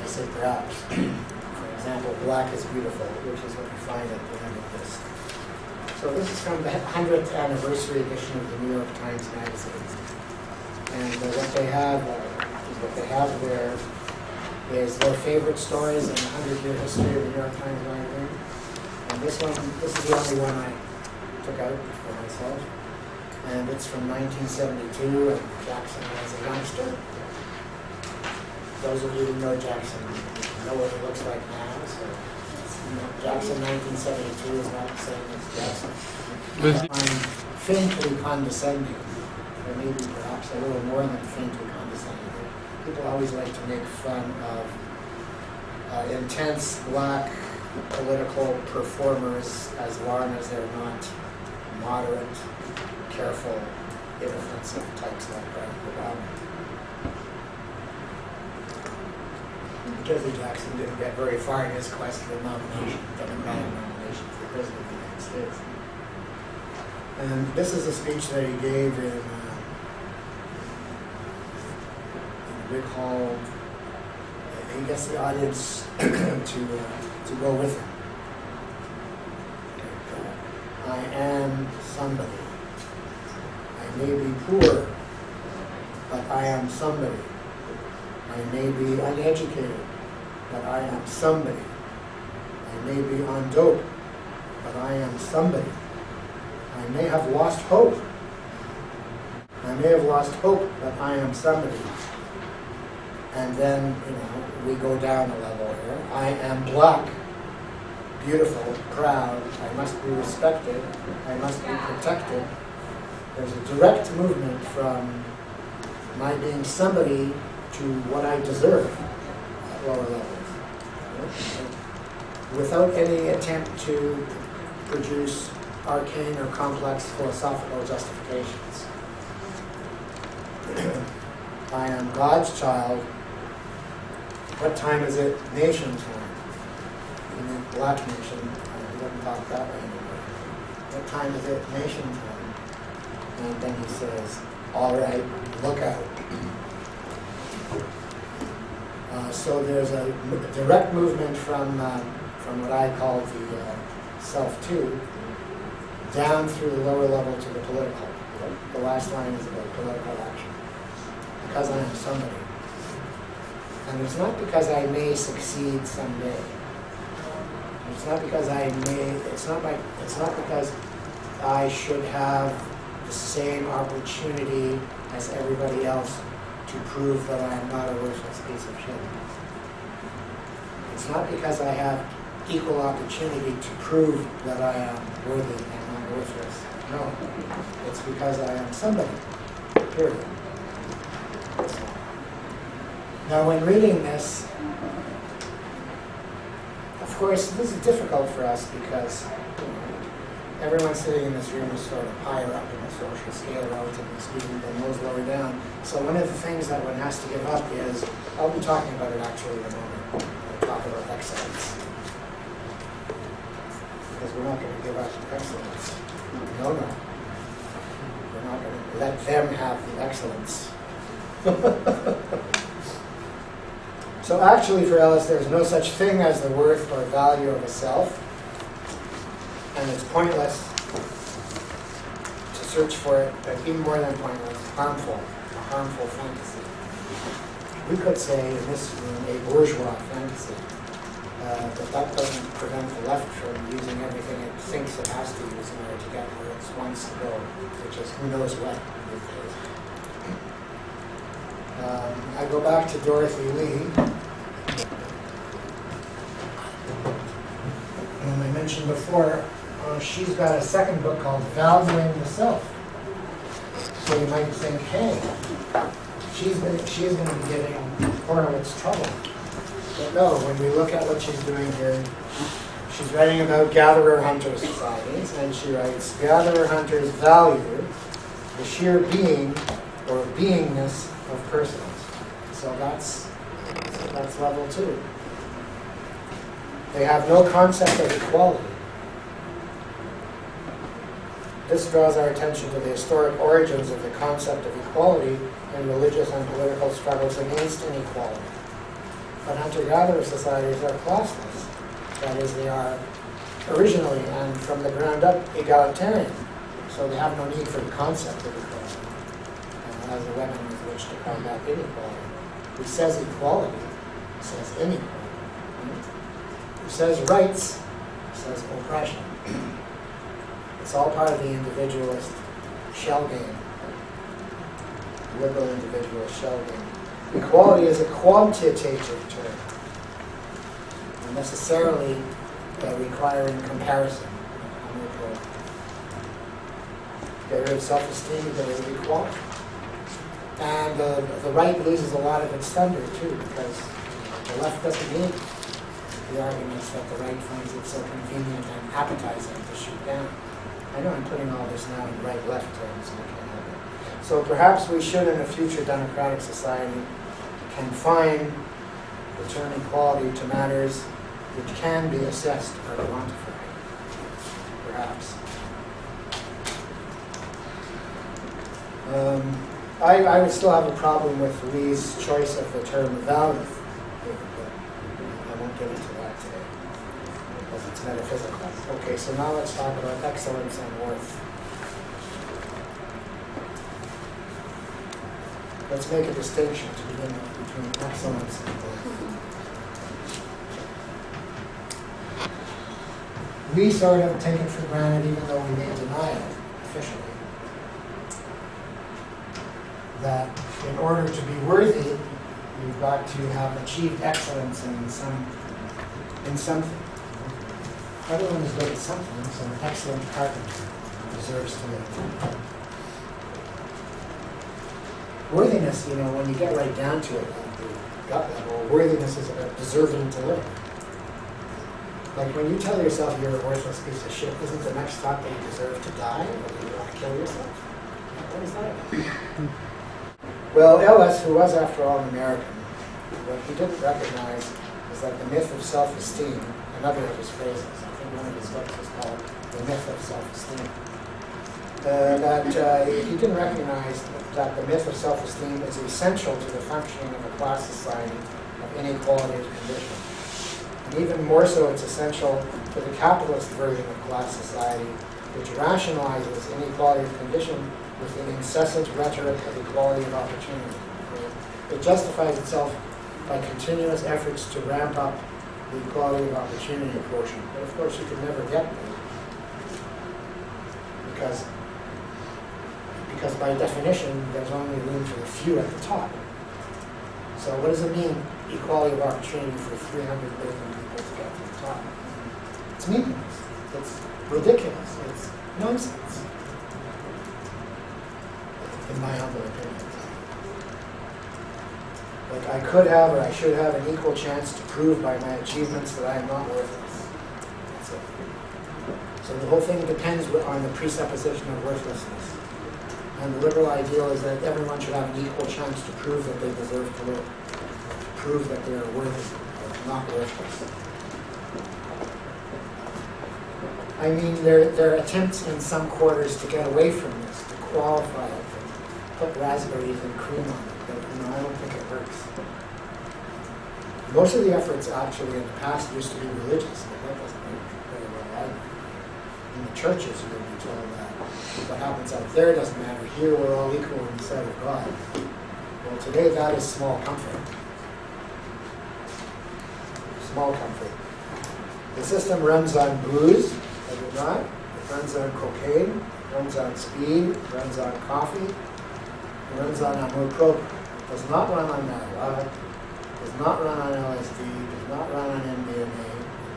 I say perhaps. For example, black is beautiful, which is what you find at the end of this. So this is from the 100th anniversary edition of the New York Times Magazine. And what they have there is their favorite stories in the 100-year history of the New York Times Magazine. And this is the only one I took out for myself. And it's from 1972, and Jackson was a youngster. Those of you who know Jackson know what he looks like now. So Jackson 1972 is not the same as Jackson. I'm faintly condescending, or maybe perhaps a little more than faintly condescending. People always like to make fun of intense black political performers as long as they're not moderate, careful, inoffensive types like Barack Obama. Jesse Jackson didn't get very far in his quest for nomination, Democratic nomination for President of the United States. And this is a speech that he gave in a big hall. He gets the audience to go with him. I am somebody. I may be poor, but I am somebody. I may be uneducated, but I am somebody. I may be on dope, but I am somebody. I may have lost hope. I may have lost hope, but I am somebody. And then, we go down a level here. I am black, beautiful, proud. I must be respected. I must be protected. There's a direct movement from my being somebody to what I deserve at lower levels, without any attempt to produce arcane or complex philosophical justifications. I am God's child. What time is it? Nation time. You mean black nation. He doesn't talk that way anymore. What time is it? Nation time. And then he says, all right, look out. So there's a direct movement from what I call the self-to, down through the lower level to the political. The last line is about political action. Because I am somebody. And it's not because I may succeed someday. It's not because I may, it's not because I should have the same opportunity as everybody else to prove that I am not a worthless piece of shit. It's not because I have equal opportunity to prove that I am worthy and not worthless. No. It's because I am somebody. Period. Now when reading this, of course, this is difficult for us because everyone sitting in this room is sort of higher up in the social scale, relatively speaking, than those lower down. So one of the things that one has to give up is, I'll be talking about it actually in a moment. I'll talk about excellence. Because we're not going to give up excellence. No. We're not going to let them have the excellence. So actually for Ellis, there's no such thing as the worth or value of a self. And it's pointless to search for it, but even more than pointless, harmful, a harmful fantasy. We could say in this room a bourgeois fantasy, but that doesn't prevent the left from using everything it thinks it has to use in order to get where it wants to go, which is who knows what these days. I go back to Dorothy Lee. And I mentioned before, she's got a second book called Valuing the Self. So you might think, hey, she's going to be giving Horowitz trouble. But no, when we look at what she's doing here, she's writing about gatherer-hunter societies, and she writes, gatherer-hunters value the sheer being or beingness of persons. So that's level 2. They have no concept of equality. This draws our attention to the historic origins of the concept of equality in religious and political struggles against inequality. But hunter-gatherer societies are classless. That is, they are originally and from the ground up egalitarian. So they have no need for the concept of equality as a weapon with which to combat inequality. Who says equality says inequality. Who says rights says oppression. It's all part of the individualist shell game, liberal individualist shell game. Equality is a quantitative term, and necessarily requiring comparison. Get rid of self-esteem, get rid of equality. And the right loses a lot of its thunder, too, because the left doesn't need the arguments that the right finds it so convenient and appetizing to shoot down. I know I'm putting all this now in right-left terms, and I can't help it. So perhaps we should, in a future democratic society, confine the term equality to matters which can be assessed or quantified. Perhaps. I would still have a problem with Lee's choice of the term value, but I won't get into that today, because it's metaphysical. Okay, so now let's talk about excellence and worth. Let's make a distinction to begin with between excellence and worth. We sort of take it for granted, even though we may deny it officially, that in order to be worthy, you've got to have achieved excellence in something. Everyone is good at something, so an excellent carpenter deserves to live. Worthiness, when you get right down to it, at the gut level, worthiness is about deserving to live. Like when you tell yourself you're a worthless piece of shit, isn't the next thought that you deserve to die, or that you want to kill yourself? What is that about? Well, Ellis, who was after all an American, what he didn't recognize is that the myth of self-esteem, another of his phrases, I think one of his books is called The Myth of Self-Esteem, he didn't recognize that the myth of self-esteem is essential to the functioning of a class society of inequality of condition. And even more so, it's essential to the capitalist version of class society, which rationalizes inequality of condition with the incessant rhetoric of equality of opportunity. It justifies itself by continuous efforts to ramp up the equality of opportunity quotient. But of course, you can never get there. Because by definition, there's only room for the few at the top. So what does it mean, equality of opportunity for 300 billion people to get to the top? It's meaningless. It's ridiculous. It's nonsense. In my humble opinion. Like I could have or I should have an equal chance to prove by my achievements that I am not worthless. That's it. So the whole thing depends on the presupposition of worthlessness. And the liberal ideal is that everyone should have an equal chance to prove that they deserve to live, to prove that they are worthy or not worthless. I mean, there are attempts in some quarters to get away from this, to qualify it, to put raspberries and cream on it, but I don't think it works. Most of the efforts actually in the past used to be religious, but that doesn't work very well either. In the churches, you're going to be told that what happens out there doesn't matter. Here, we're all equal in the sight of God. Well, today, that is small comfort. Small comfort. The system runs on booze, does it not? It runs on cocaine, it runs on speed, it runs on coffee, it runs on Amour propre. It does not run on marijuana, it does not run on LSD, it does not run on MDMA.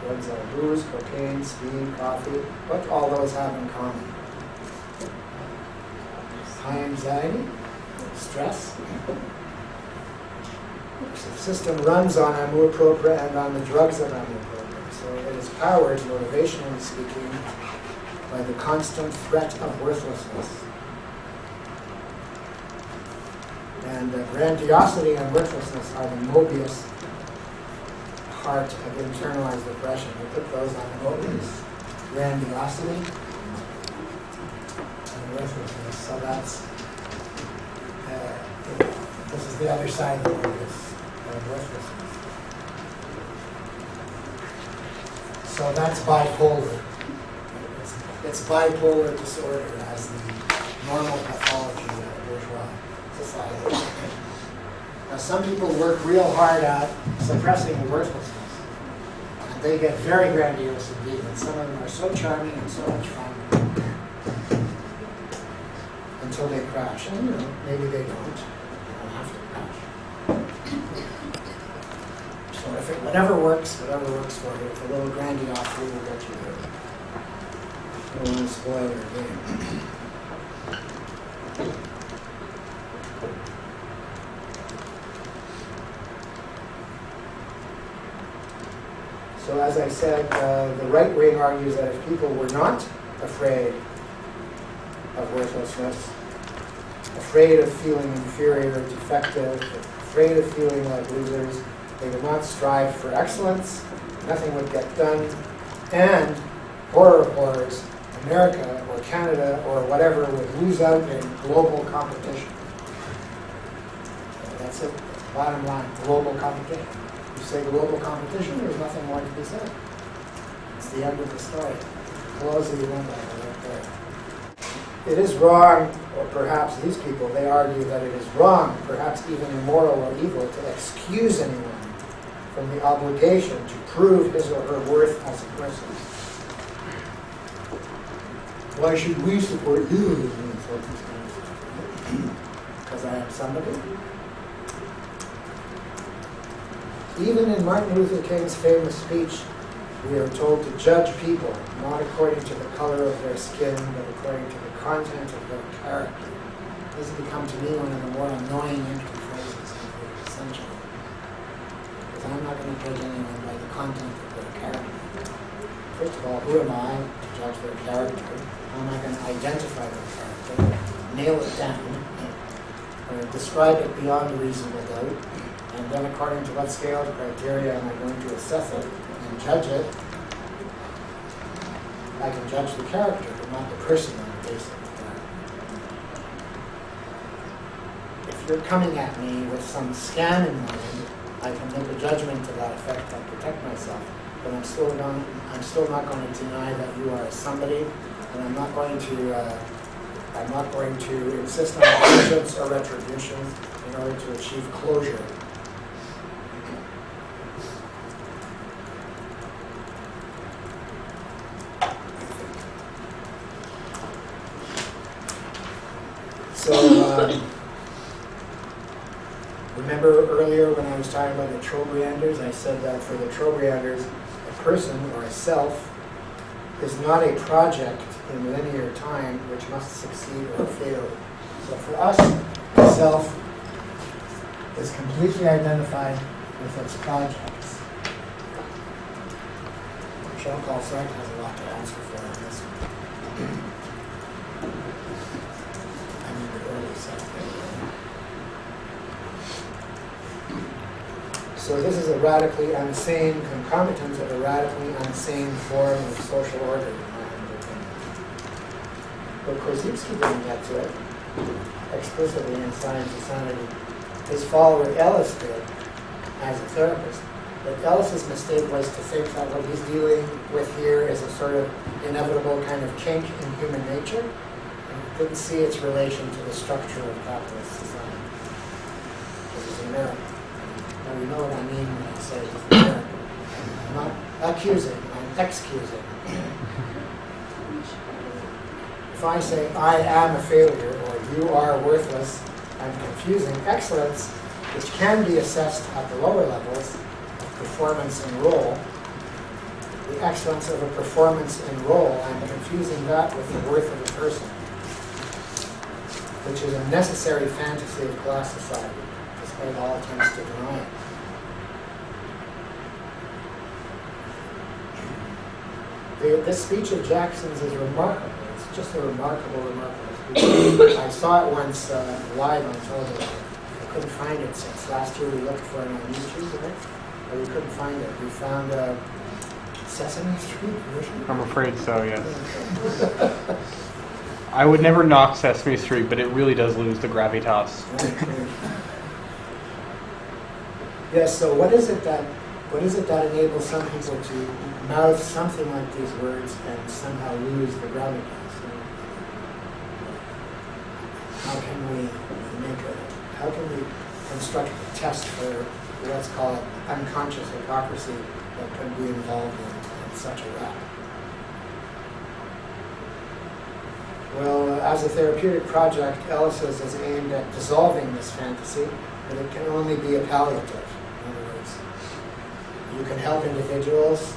It runs on booze, cocaine, speed, coffee. What do all those have in common? High anxiety, stress. The system runs on Amour propre and on the drugs of Amour propre. So it is powered, motivationally speaking, by the constant threat of worthlessness. And grandiosity and worthlessness are the Mobius heart of internalized depression. We put those on the Mobius. Grandiosity and worthlessness. So that's, this is the other side of the Mobius, worthlessness. So that's bipolar. It's bipolar disorder as the normal pathology of a bourgeois society. Now, some people work real hard at suppressing worthlessness, and they get very grandiose indeed, and some of them are so charming and so much fun until they crash. And you know, maybe they don't. They don't have to crash. So if it, whatever works for you, if a little grandiosity will get you there. I don't want to spoil your game. So as I said, the right wing argues that if people were not afraid of worthlessness, afraid of feeling inferior, defective, afraid of feeling like losers, they would not strive for excellence, nothing would get done, and horror of horrors, America or Canada or whatever would lose out in global competition. That's it. Bottom line, global competition. You say global competition, there's nothing more to be said. It's the end of the story. Close the event right there. It is wrong, or perhaps these people, they argue that it is wrong, perhaps even immoral or evil, to excuse anyone from the obligation to prove his or her worth as a person. Why should we support you? Because I am somebody. Even in Martin Luther King's famous speech, we are told to judge people not according to the color of their skin, but according to the content of their character. This has become to me one of the more annoying entry phrases, essentially. Because I'm not going to judge anyone by the content of their character. First of all, who am I to judge their character? How am I going to identify their character, nail it down, or describe it beyond a reasonable doubt, and then according to what scale of criteria am I going to assess it and judge it? I can judge the character, but not the person on the basis of the character. If you're coming at me with some scam in mind, I can make a judgment to that effect and protect myself. But I'm still not going to deny that you are somebody, and I'm not going to insist on vengeance or retribution in order to achieve closure. So, remember earlier when I was talking about the Trobrianders, I said that for the Trobrianders, a person or a self is not a project in linear time which must succeed or fail. So for us, the self is completely identified with its projects. Jean-Paul Sartre has a lot to answer for on this one. I mean, the early Sartre. So this is a radically unsane concomitant of a radically unsane form of social order, in my humble opinion. But Korzybski didn't get to it explicitly in Science and Sanity. His follower Ellis did, as a therapist. But Ellis's mistake was to think that what he's dealing with here is a sort of inevitable kind of kink in human nature, and didn't see its relation to the structure of capitalist society. This is American. Now you know what I mean when I say it's American. I'm not accusing, I'm excusing. If I say I am a failure or you are worthless, I'm confusing excellence, which can be assessed at the lower levels, performance and role, the excellence of a performance and role, I'm confusing that with the worth of a person, which is a necessary fantasy of class society, despite all attempts to deny it. This speech of Jackson's is remarkable. It's just a remarkable speech. I saw it once live on television. I couldn't find it since last year. We looked for it on YouTube, right? But we couldn't find it. We found Sesame Street version. I'm afraid so, yes. I would never knock Sesame Street, but it really does lose the gravitas. Yes, so what is it that enables some people to mouth something like these words and somehow lose the gravitas? How can we construct a test for what's called unconscious hypocrisy that can be involved in such a rap? Well, as a therapeutic project, Ellis's is aimed at dissolving this fantasy, but it can only be a palliative. In other words, you can help individuals,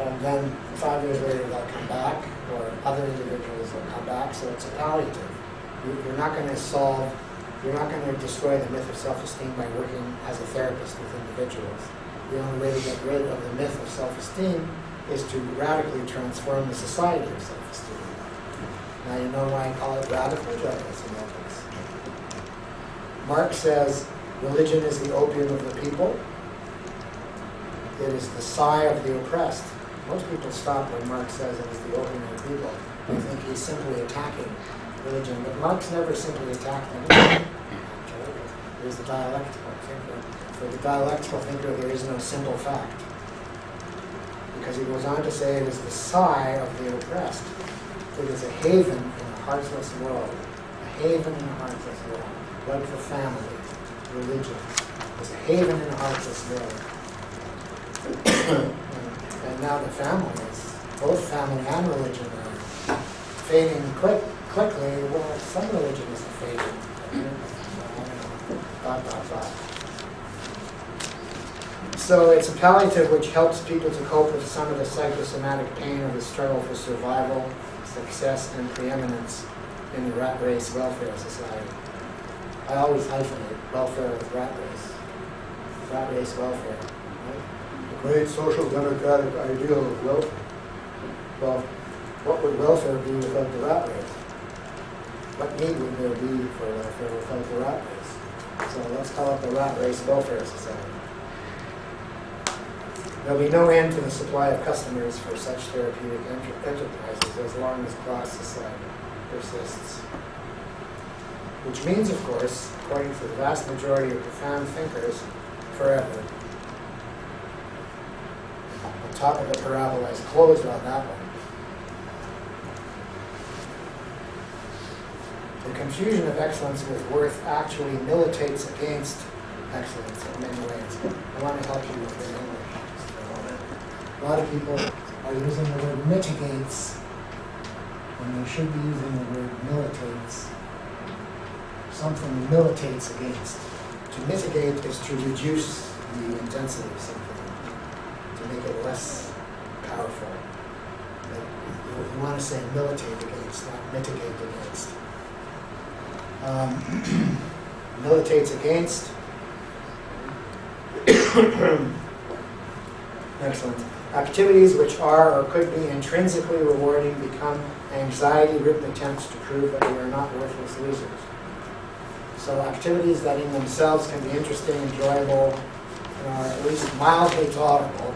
and then 5 years later they'll come back, or other individuals will come back, so it's a palliative. You're not going to destroy the myth of self-esteem by working as a therapist with individuals. The only way to get rid of the myth of self-esteem is to radically transform the society of self-esteem. Now you know why I call it radical general semantics. Marx says religion is the opium of the people. It is the sigh of the oppressed. Most people stop when Marx says it is the opium of the people. They think he's simply attacking religion, but Marx never simply attacked anything. There's the dialectical thinker. For the dialectical thinker, there is no simple fact. Because he goes on to say it is the sigh of the oppressed. It is a haven in a heartless world. A haven in a heartless world. Like the family, religion. It's a haven in a heartless world. And now the families, both family and religion, are fading quickly. Well, some religion is fading. So it's a palliative which helps people to cope with some of the psychosomatic pain of the struggle for survival, success, and preeminence in the rat race welfare society. I always hyphenate welfare with rat race. Rat race welfare. Right? The great social democratic ideal of welfare. Well, what would welfare be without the rat race? What need would there be for welfare without the rat race? So let's call it the rat race welfare society. There'll be no end to the supply of customers for such therapeutic enterprises as long as class society persists. Which means, of course, according to the vast majority of profound thinkers, forever. The top of the parabola is closed on that one. The confusion of excellence with worth actually militates against excellence in many ways. I want to help you with your English just for a moment. A lot of people are using the word mitigates when they should be using the word militates. Something militates against. To mitigate is to reduce the intensity of something, to make it less powerful. You want to say militate against, not mitigate against. Militates against Excellent. Activities which are or could be intrinsically rewarding become anxiety-ridden attempts to prove that we are not worthless losers. So activities that in themselves can be interesting, enjoyable, or at least mildly tolerable,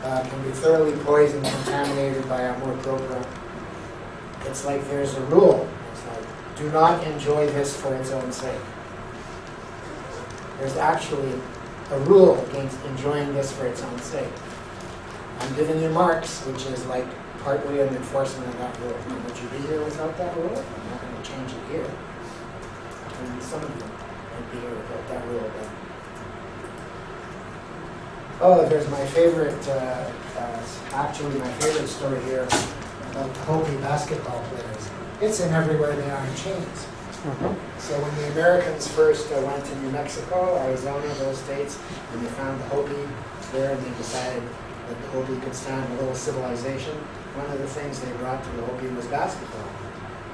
can be thoroughly poisoned and contaminated by Amour propre. It's like there's a rule. It's like, do not enjoy this for its own sake. There's actually a rule against enjoying this for its own sake. I'm giving you marks, which is like partly an enforcement of that rule. Now, would you be here without that rule? I'm not going to change it here. Maybe some of you might be here without that rule. But oh, there's my favorite, actually my favorite story here about the Hopi basketball players. It's in Everywhere They Are in Chains. So when the Americans first went to New Mexico, Arizona, those states, and they found the Hopi there, and they decided that the Hopi could stand a little civilization, one of the things they brought to the Hopi was basketball.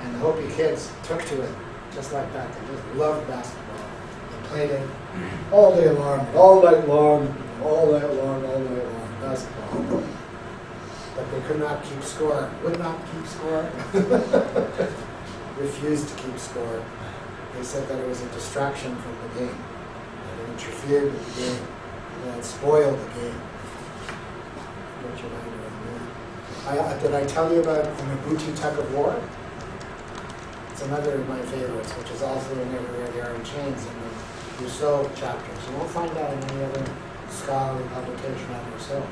And the Hopi kids took to it just like that. They just loved basketball. They played it all day long, all night long, all night long, all night long, basketball. But they could not keep score, would not keep score. Refused to keep score. They said that it was a distraction from the game, that it interfered with the game, that it spoiled the game. What you might know. Did I tell you about the Mabuti tug of war? It's another of my favorites, which is also in Everywhere They Are in Chains in the Rousseau chapters. You won't find that in any other scholarly publication on Rousseau.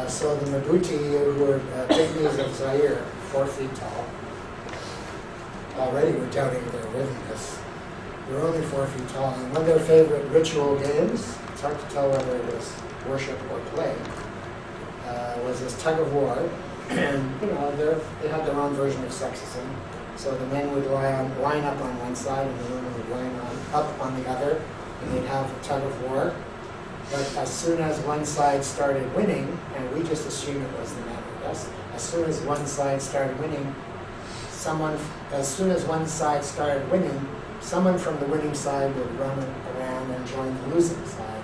So the Mabuti, who were pygmies of Zaire, 4 feet tall, already were doubting their worthiness. They were only 4 feet tall, and one of their favorite ritual games, it's hard to tell whether it was worship or play, was this tug of war. And they had their own version of sexism. So the men would line up on one side, and the women would line up on the other, and they'd have a tug of war. But as soon as one side started winning, and we just assumed it was the men, I guess, as soon as one side started winning, someone from the winning side would run around and join the losing side.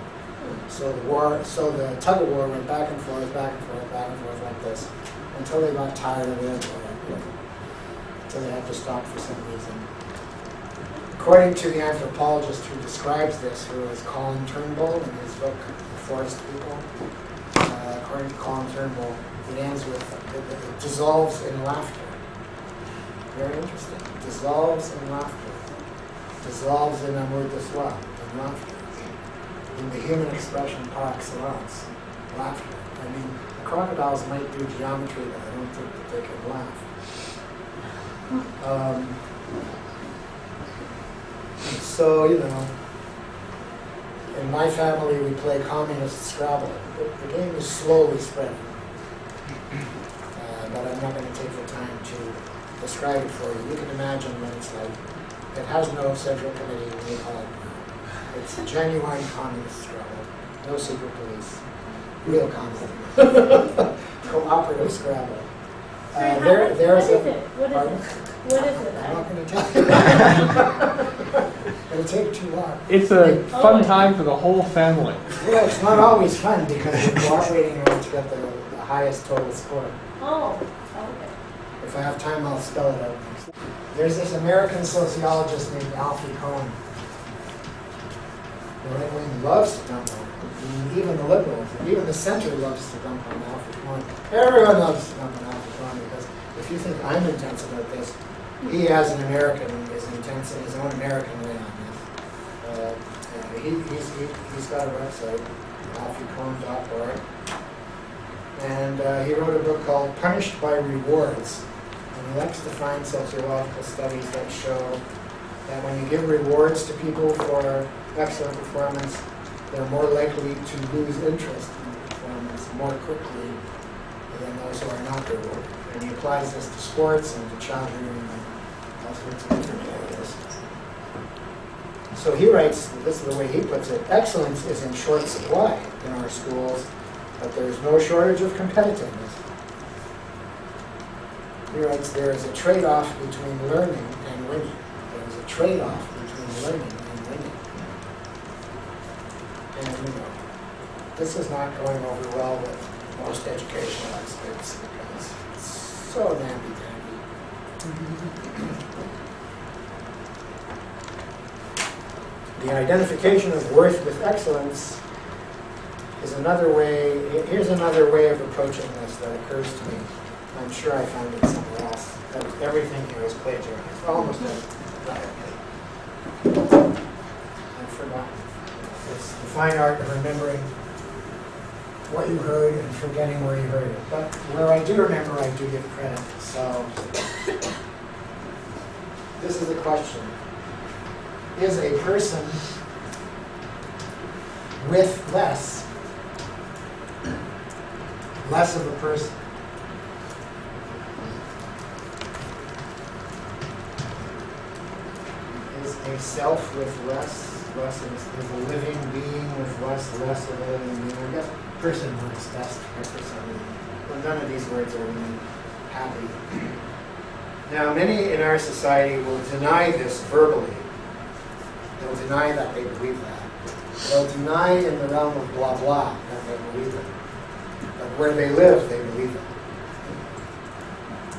So the tug of war went back and forth, back and forth, back and forth like this, until they got tired of it, or until they had to stop for some reason. According to the anthropologist who describes this, who is Colin Turnbull in his book, The Forest People, according to Colin Turnbull, it ends with, it dissolves in laughter. Very interesting. Dissolves in laughter. Dissolves in amour de soi, in laughter. In the human expression par excellence, laughter. I mean, the crocodiles might do geometry, but I don't think that they can laugh. So, in my family we play communist Scrabble. The game is slowly spreading. But I'm not going to take the time to describe it for you. You can imagine what it's like. It has no central committee, we call it. It's genuine communist Scrabble. No secret police. Real communist. Cooperative Scrabble. There's What is it? I'm not going to tell you. It'll take too long. It's a fun time for the whole family. Well, it's not always fun because you're cooperating in order to get the highest total score. Oh, okay. If I have time, I'll spell it out. There's this American sociologist named Alfie Kohn. The right wing loves to dump on him. Even the liberals, even the center loves to dump on Alfie Kohn. Everyone loves to dump on Alfie Kohn because if you think I'm intense about this, he as an American is intense in his own American way on this. He's got a website, alfiecohn.org. And he wrote a book called Punished by Rewards. And he likes to find sociological studies that show that when you give rewards to people for excellent performance, they're more likely to lose interest in the performance more quickly than those who are not rewarded. And he applies this to sports and to child rearing and all sorts of different areas. So he writes, this is the way he puts it, excellence is in short supply in our schools, but there is no shortage of competitiveness. He writes, there is a trade-off between learning and winning. There is a trade-off between learning and winning. And This is not going over well with most educational experts because it's so namby-pamby. The identification of worth with excellence is another way. Here's another way of approaching this that occurs to me. I'm sure I found it somewhere else. But everything here is plagiarized. Almost everything. I've forgotten. It's the fine art of remembering what you heard and forgetting where you heard it. But where I do remember, I do give credit. So this is the question. Is a person with less of a person? Is a self with less is a living being with less of a living being? I guess person works best for some reason. Well, none of these words are really happy. Now, many in our society will deny this verbally. They'll deny that they believe that. They'll deny in the realm of blah blah that they believe it. But where they live, they believe it.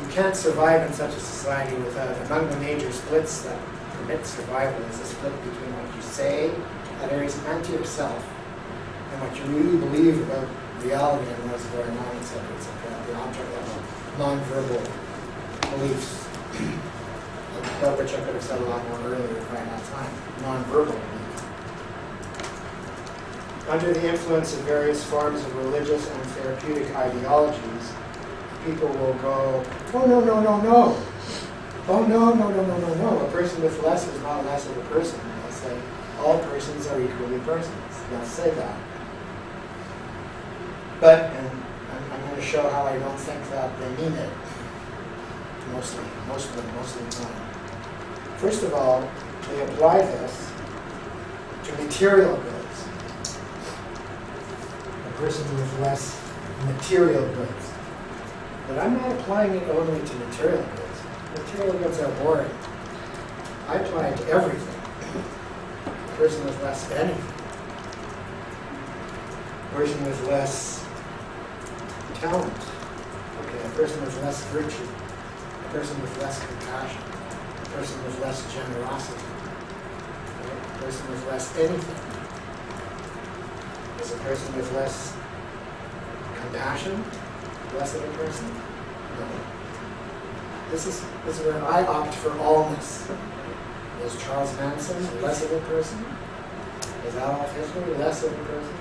You can't survive in such a society without, among the major splits that permit survival is a split between what you say, others, and to yourself, and what you really believe about reality and what's going on, etc., the object level, non-verbal beliefs, about which I could have said a lot more earlier if I had time, non-verbal beliefs. Under the influence of various forms of religious and therapeutic ideologies, people will go, oh, no, no, no, no. Oh, no, no, no, no, no, no. A person with less is not less of a person. They'll say, all persons are equally persons. They'll say that. But, and I'm going to show how I don't think that they mean it. Most of the time. First of all, they apply this to material goods. A person with less material goods. But I'm not applying it only to material goods. Material goods are boring. I apply it to everything. A person with less anything. A person with less talent. Okay, a person with less virtue. A person with less compassion. A person with less generosity. Right? A person with less anything. Is a person with less compassion less of a person? No. This is where I opt for allness. Is Charles Manson less of a person? Is Adolf Hitler less of a person?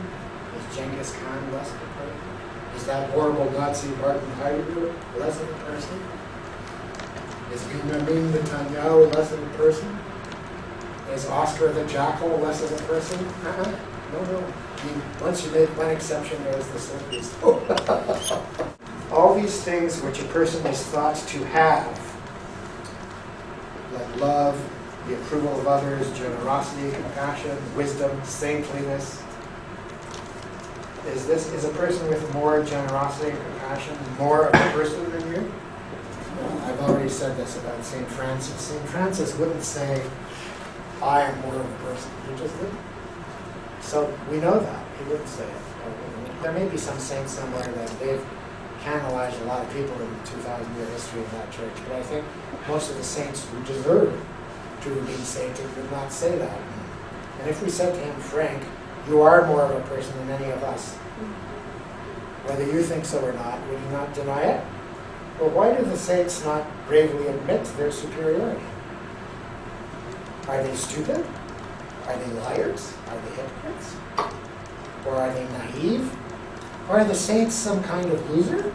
Is Genghis Khan less of a person? Is that horrible Nazi Martin Heidegger less of a person? Is Benjamin Netanyahu less of a person? Is Oscar the Jackal less of a person? No. I mean, once you make one exception, there's the slippery slope. All these things which a person is thought to have, like love, the approval of others, generosity, compassion, wisdom, saintliness, is a person with more generosity and compassion more of a person than you? Well, I've already said this about St. Francis. St. Francis wouldn't say, I am more of a person. He just wouldn't. So we know that. He wouldn't say it. There may be some saint somewhere that they've canonized a lot of people in the 2,000-year history of that church, but I think most of the saints who deserve to be sainted would not say that. And if we said to him, Frank, you are more of a person than any of us, whether you think so or not, would you not deny it? Well, why do the saints not bravely admit their superiority? Are they stupid? Are they liars? Are they hypocrites? Or are they naive? Or are the saints some kind of loser?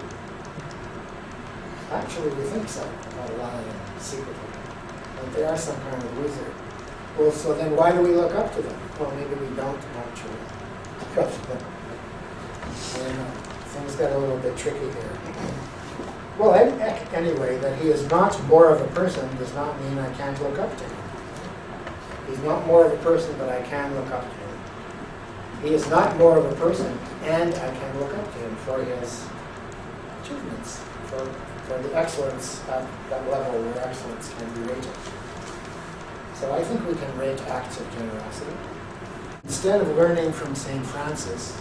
Actually, we think so, about a lot of them, secretly. That they are some kind of loser. Well, so then why do we look up to them? Well, maybe we don't actually look up to them. I don't know. Things got a little bit tricky here. Well, anyway, that he is not more of a person does not mean I can't look up to him. He's not more of a person, but I can look up to him. He is not more of a person, and I can look up to him for his achievements, for the excellence at that level where excellence can be rated. So I think we can rate acts of generosity. Instead of learning from St. Francis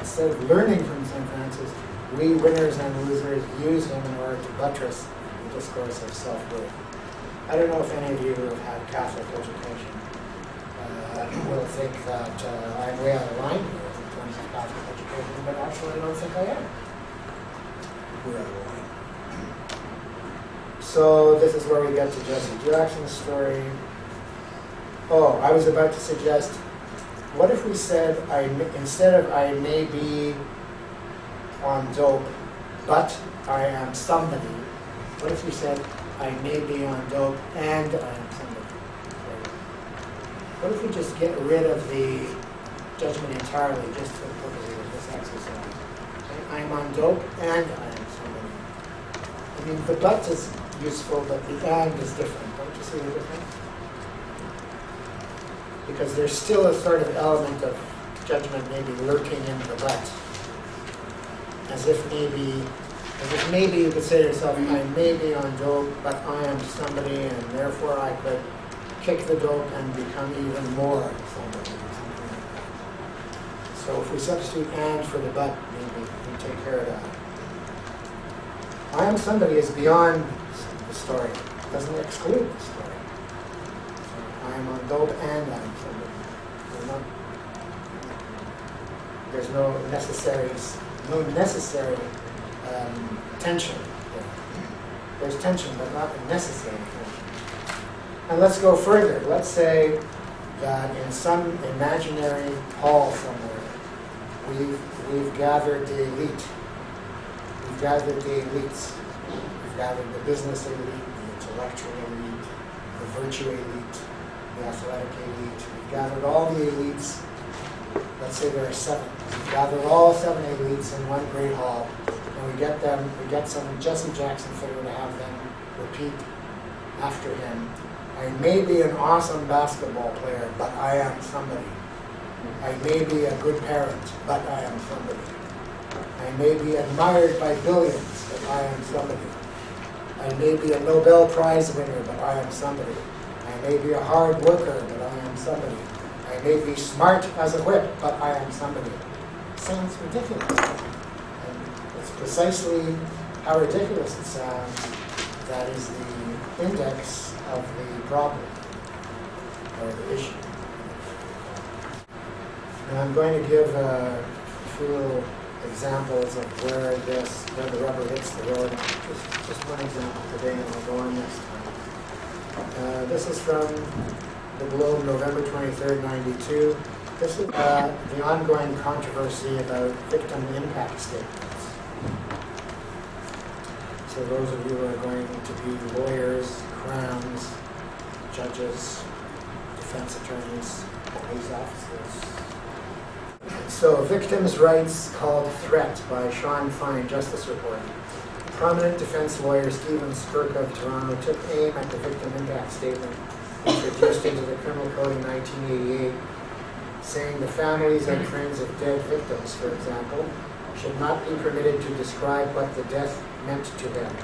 instead of learning from St. Francis, we winners and losers use him in order to buttress the discourse of self-worth. I don't know if any of you who have had Catholic education will think that I'm way out of line here in terms of Catholic education, but actually I don't think I am. We're out of line. So this is where we get to Jesse Jackson's story. Oh, I was about to suggest, what if we said, instead of I may be on dope, but I am somebody, what if we said I may be on dope and I am somebody? What if we just get rid of the judgment entirely just for the purposes of this exercise? I'm on dope and I am somebody. I mean, the but is useful, but the and is different. Don't you see the difference? Because there's still a sort of element of judgment maybe lurking in the but. As if maybe you could say to yourself, I may be on dope, but I am somebody, and therefore I could kick the dope and become even more somebody. So if we substitute and for the but, maybe we take care of that. I am somebody is beyond the story. It doesn't exclude the story. So I am on dope and I am somebody. There's no necessary tension there. There's tension, but not a necessary tension. And let's go further. Let's say that in some imaginary hall somewhere, we've gathered the elite. We've gathered the elites. We've gathered the business elite, the intellectual elite, the virtue elite, the athletic elite. We've gathered all the elites. Let's say there are 7. We've gathered all 7 elites in one great hall, and we get some Jesse Jackson figure to have them repeat after him. I may be an awesome basketball player, but I am somebody. I may be a good parent, but I am somebody. I may be admired by billions, but I am somebody. I may be a Nobel Prize winner, but I am somebody. I may be a hard worker, but I am somebody. I may be smart as a whip, but I am somebody. Sounds ridiculous. And it's precisely how ridiculous it sounds that is the index of the problem, or the issue. Now I'm going to give a few little examples of where the rubber hits the road. Just one example today, and I'll go on next time. This is from the Globe, November 23rd, 92. This is the ongoing controversy about victim impact statements. So those of you who are going to be lawyers, crowns, judges, defense attorneys, police officers. So Victims' Rights Called Threat by Sean Fine, Justice Report. Prominent defense lawyer Stephen Skirka of Toronto took aim at the victim impact statement introduced into the Criminal Code in 1988, saying the families and friends of dead victims, for example, should not be permitted to describe what the death meant to them.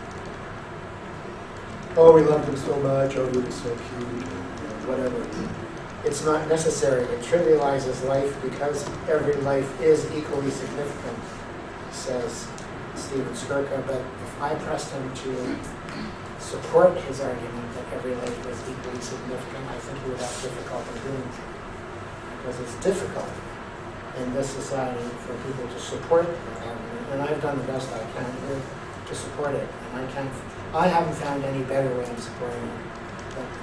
Oh, we loved him so much, oh, he was so cute, whatever. It's not necessary. It trivializes life because every life is equally significant, says Stephen Skirka. But if I pressed him to support his argument that every life was equally significant, I think he would have difficulty doing so. Because it's difficult in this society for people to support that argument. And I've done the best I can here to support it. And I haven't found any better way of supporting it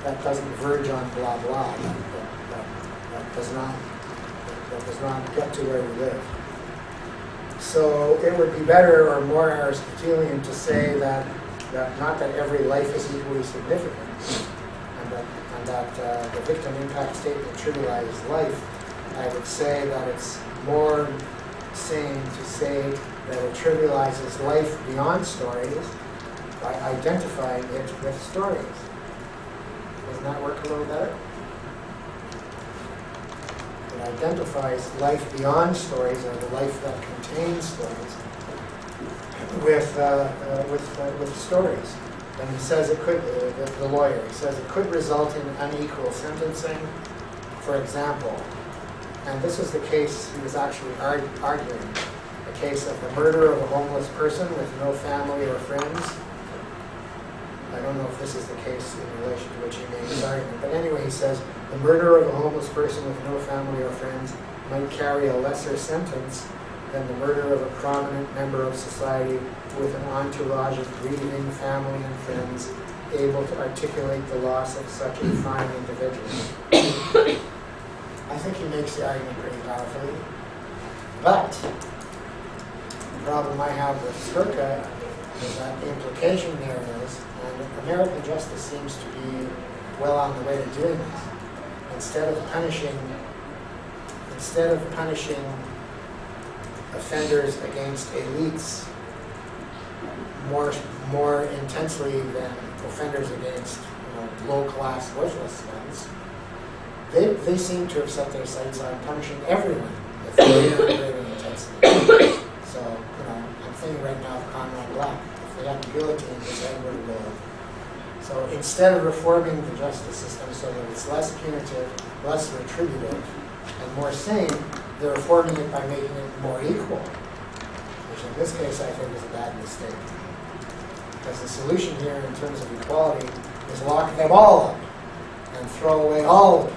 that doesn't verge on blah blah, that does not get to where we live. So it would be better or more Aristotelian to say that not that every life is equally significant, and that the victim impact statement trivializes life. I would say that it's more sane to say that it trivializes life beyond stories by identifying it with stories. Doesn't that work a little better? It identifies life beyond stories, or the life that contains stories, with stories. And he says it could, the lawyer, he says it could result in unequal sentencing. For example, And this was the case he was actually arguing, a case of the murder of a homeless person with no family or friends. I don't know if this is the case in relation to which he made his argument, but anyway, he says, the murder of a homeless person with no family or friends might carry a lesser sentence than the murder of a prominent member of society with an entourage of grieving family and friends able to articulate the loss of such a fine individual. I think he makes the argument pretty powerfully. But the problem I have with Skirka is that the implication there is, and American justice seems to be well on the way to doing this, instead of punishing offenders against elites more intensely than offenders against low-class worthless ones, they seem to have set their sights on punishing everyone with greater intensity. So, I'm thinking right now of Conrad Black. If they had guillotined, his head would have rolled. So instead of reforming the justice system so that it's less punitive, less retributive, and more sane, they're reforming it by making it more equal, which in this case I think is a bad mistake. Because the solution here in terms of equality is lock them all up and throw away all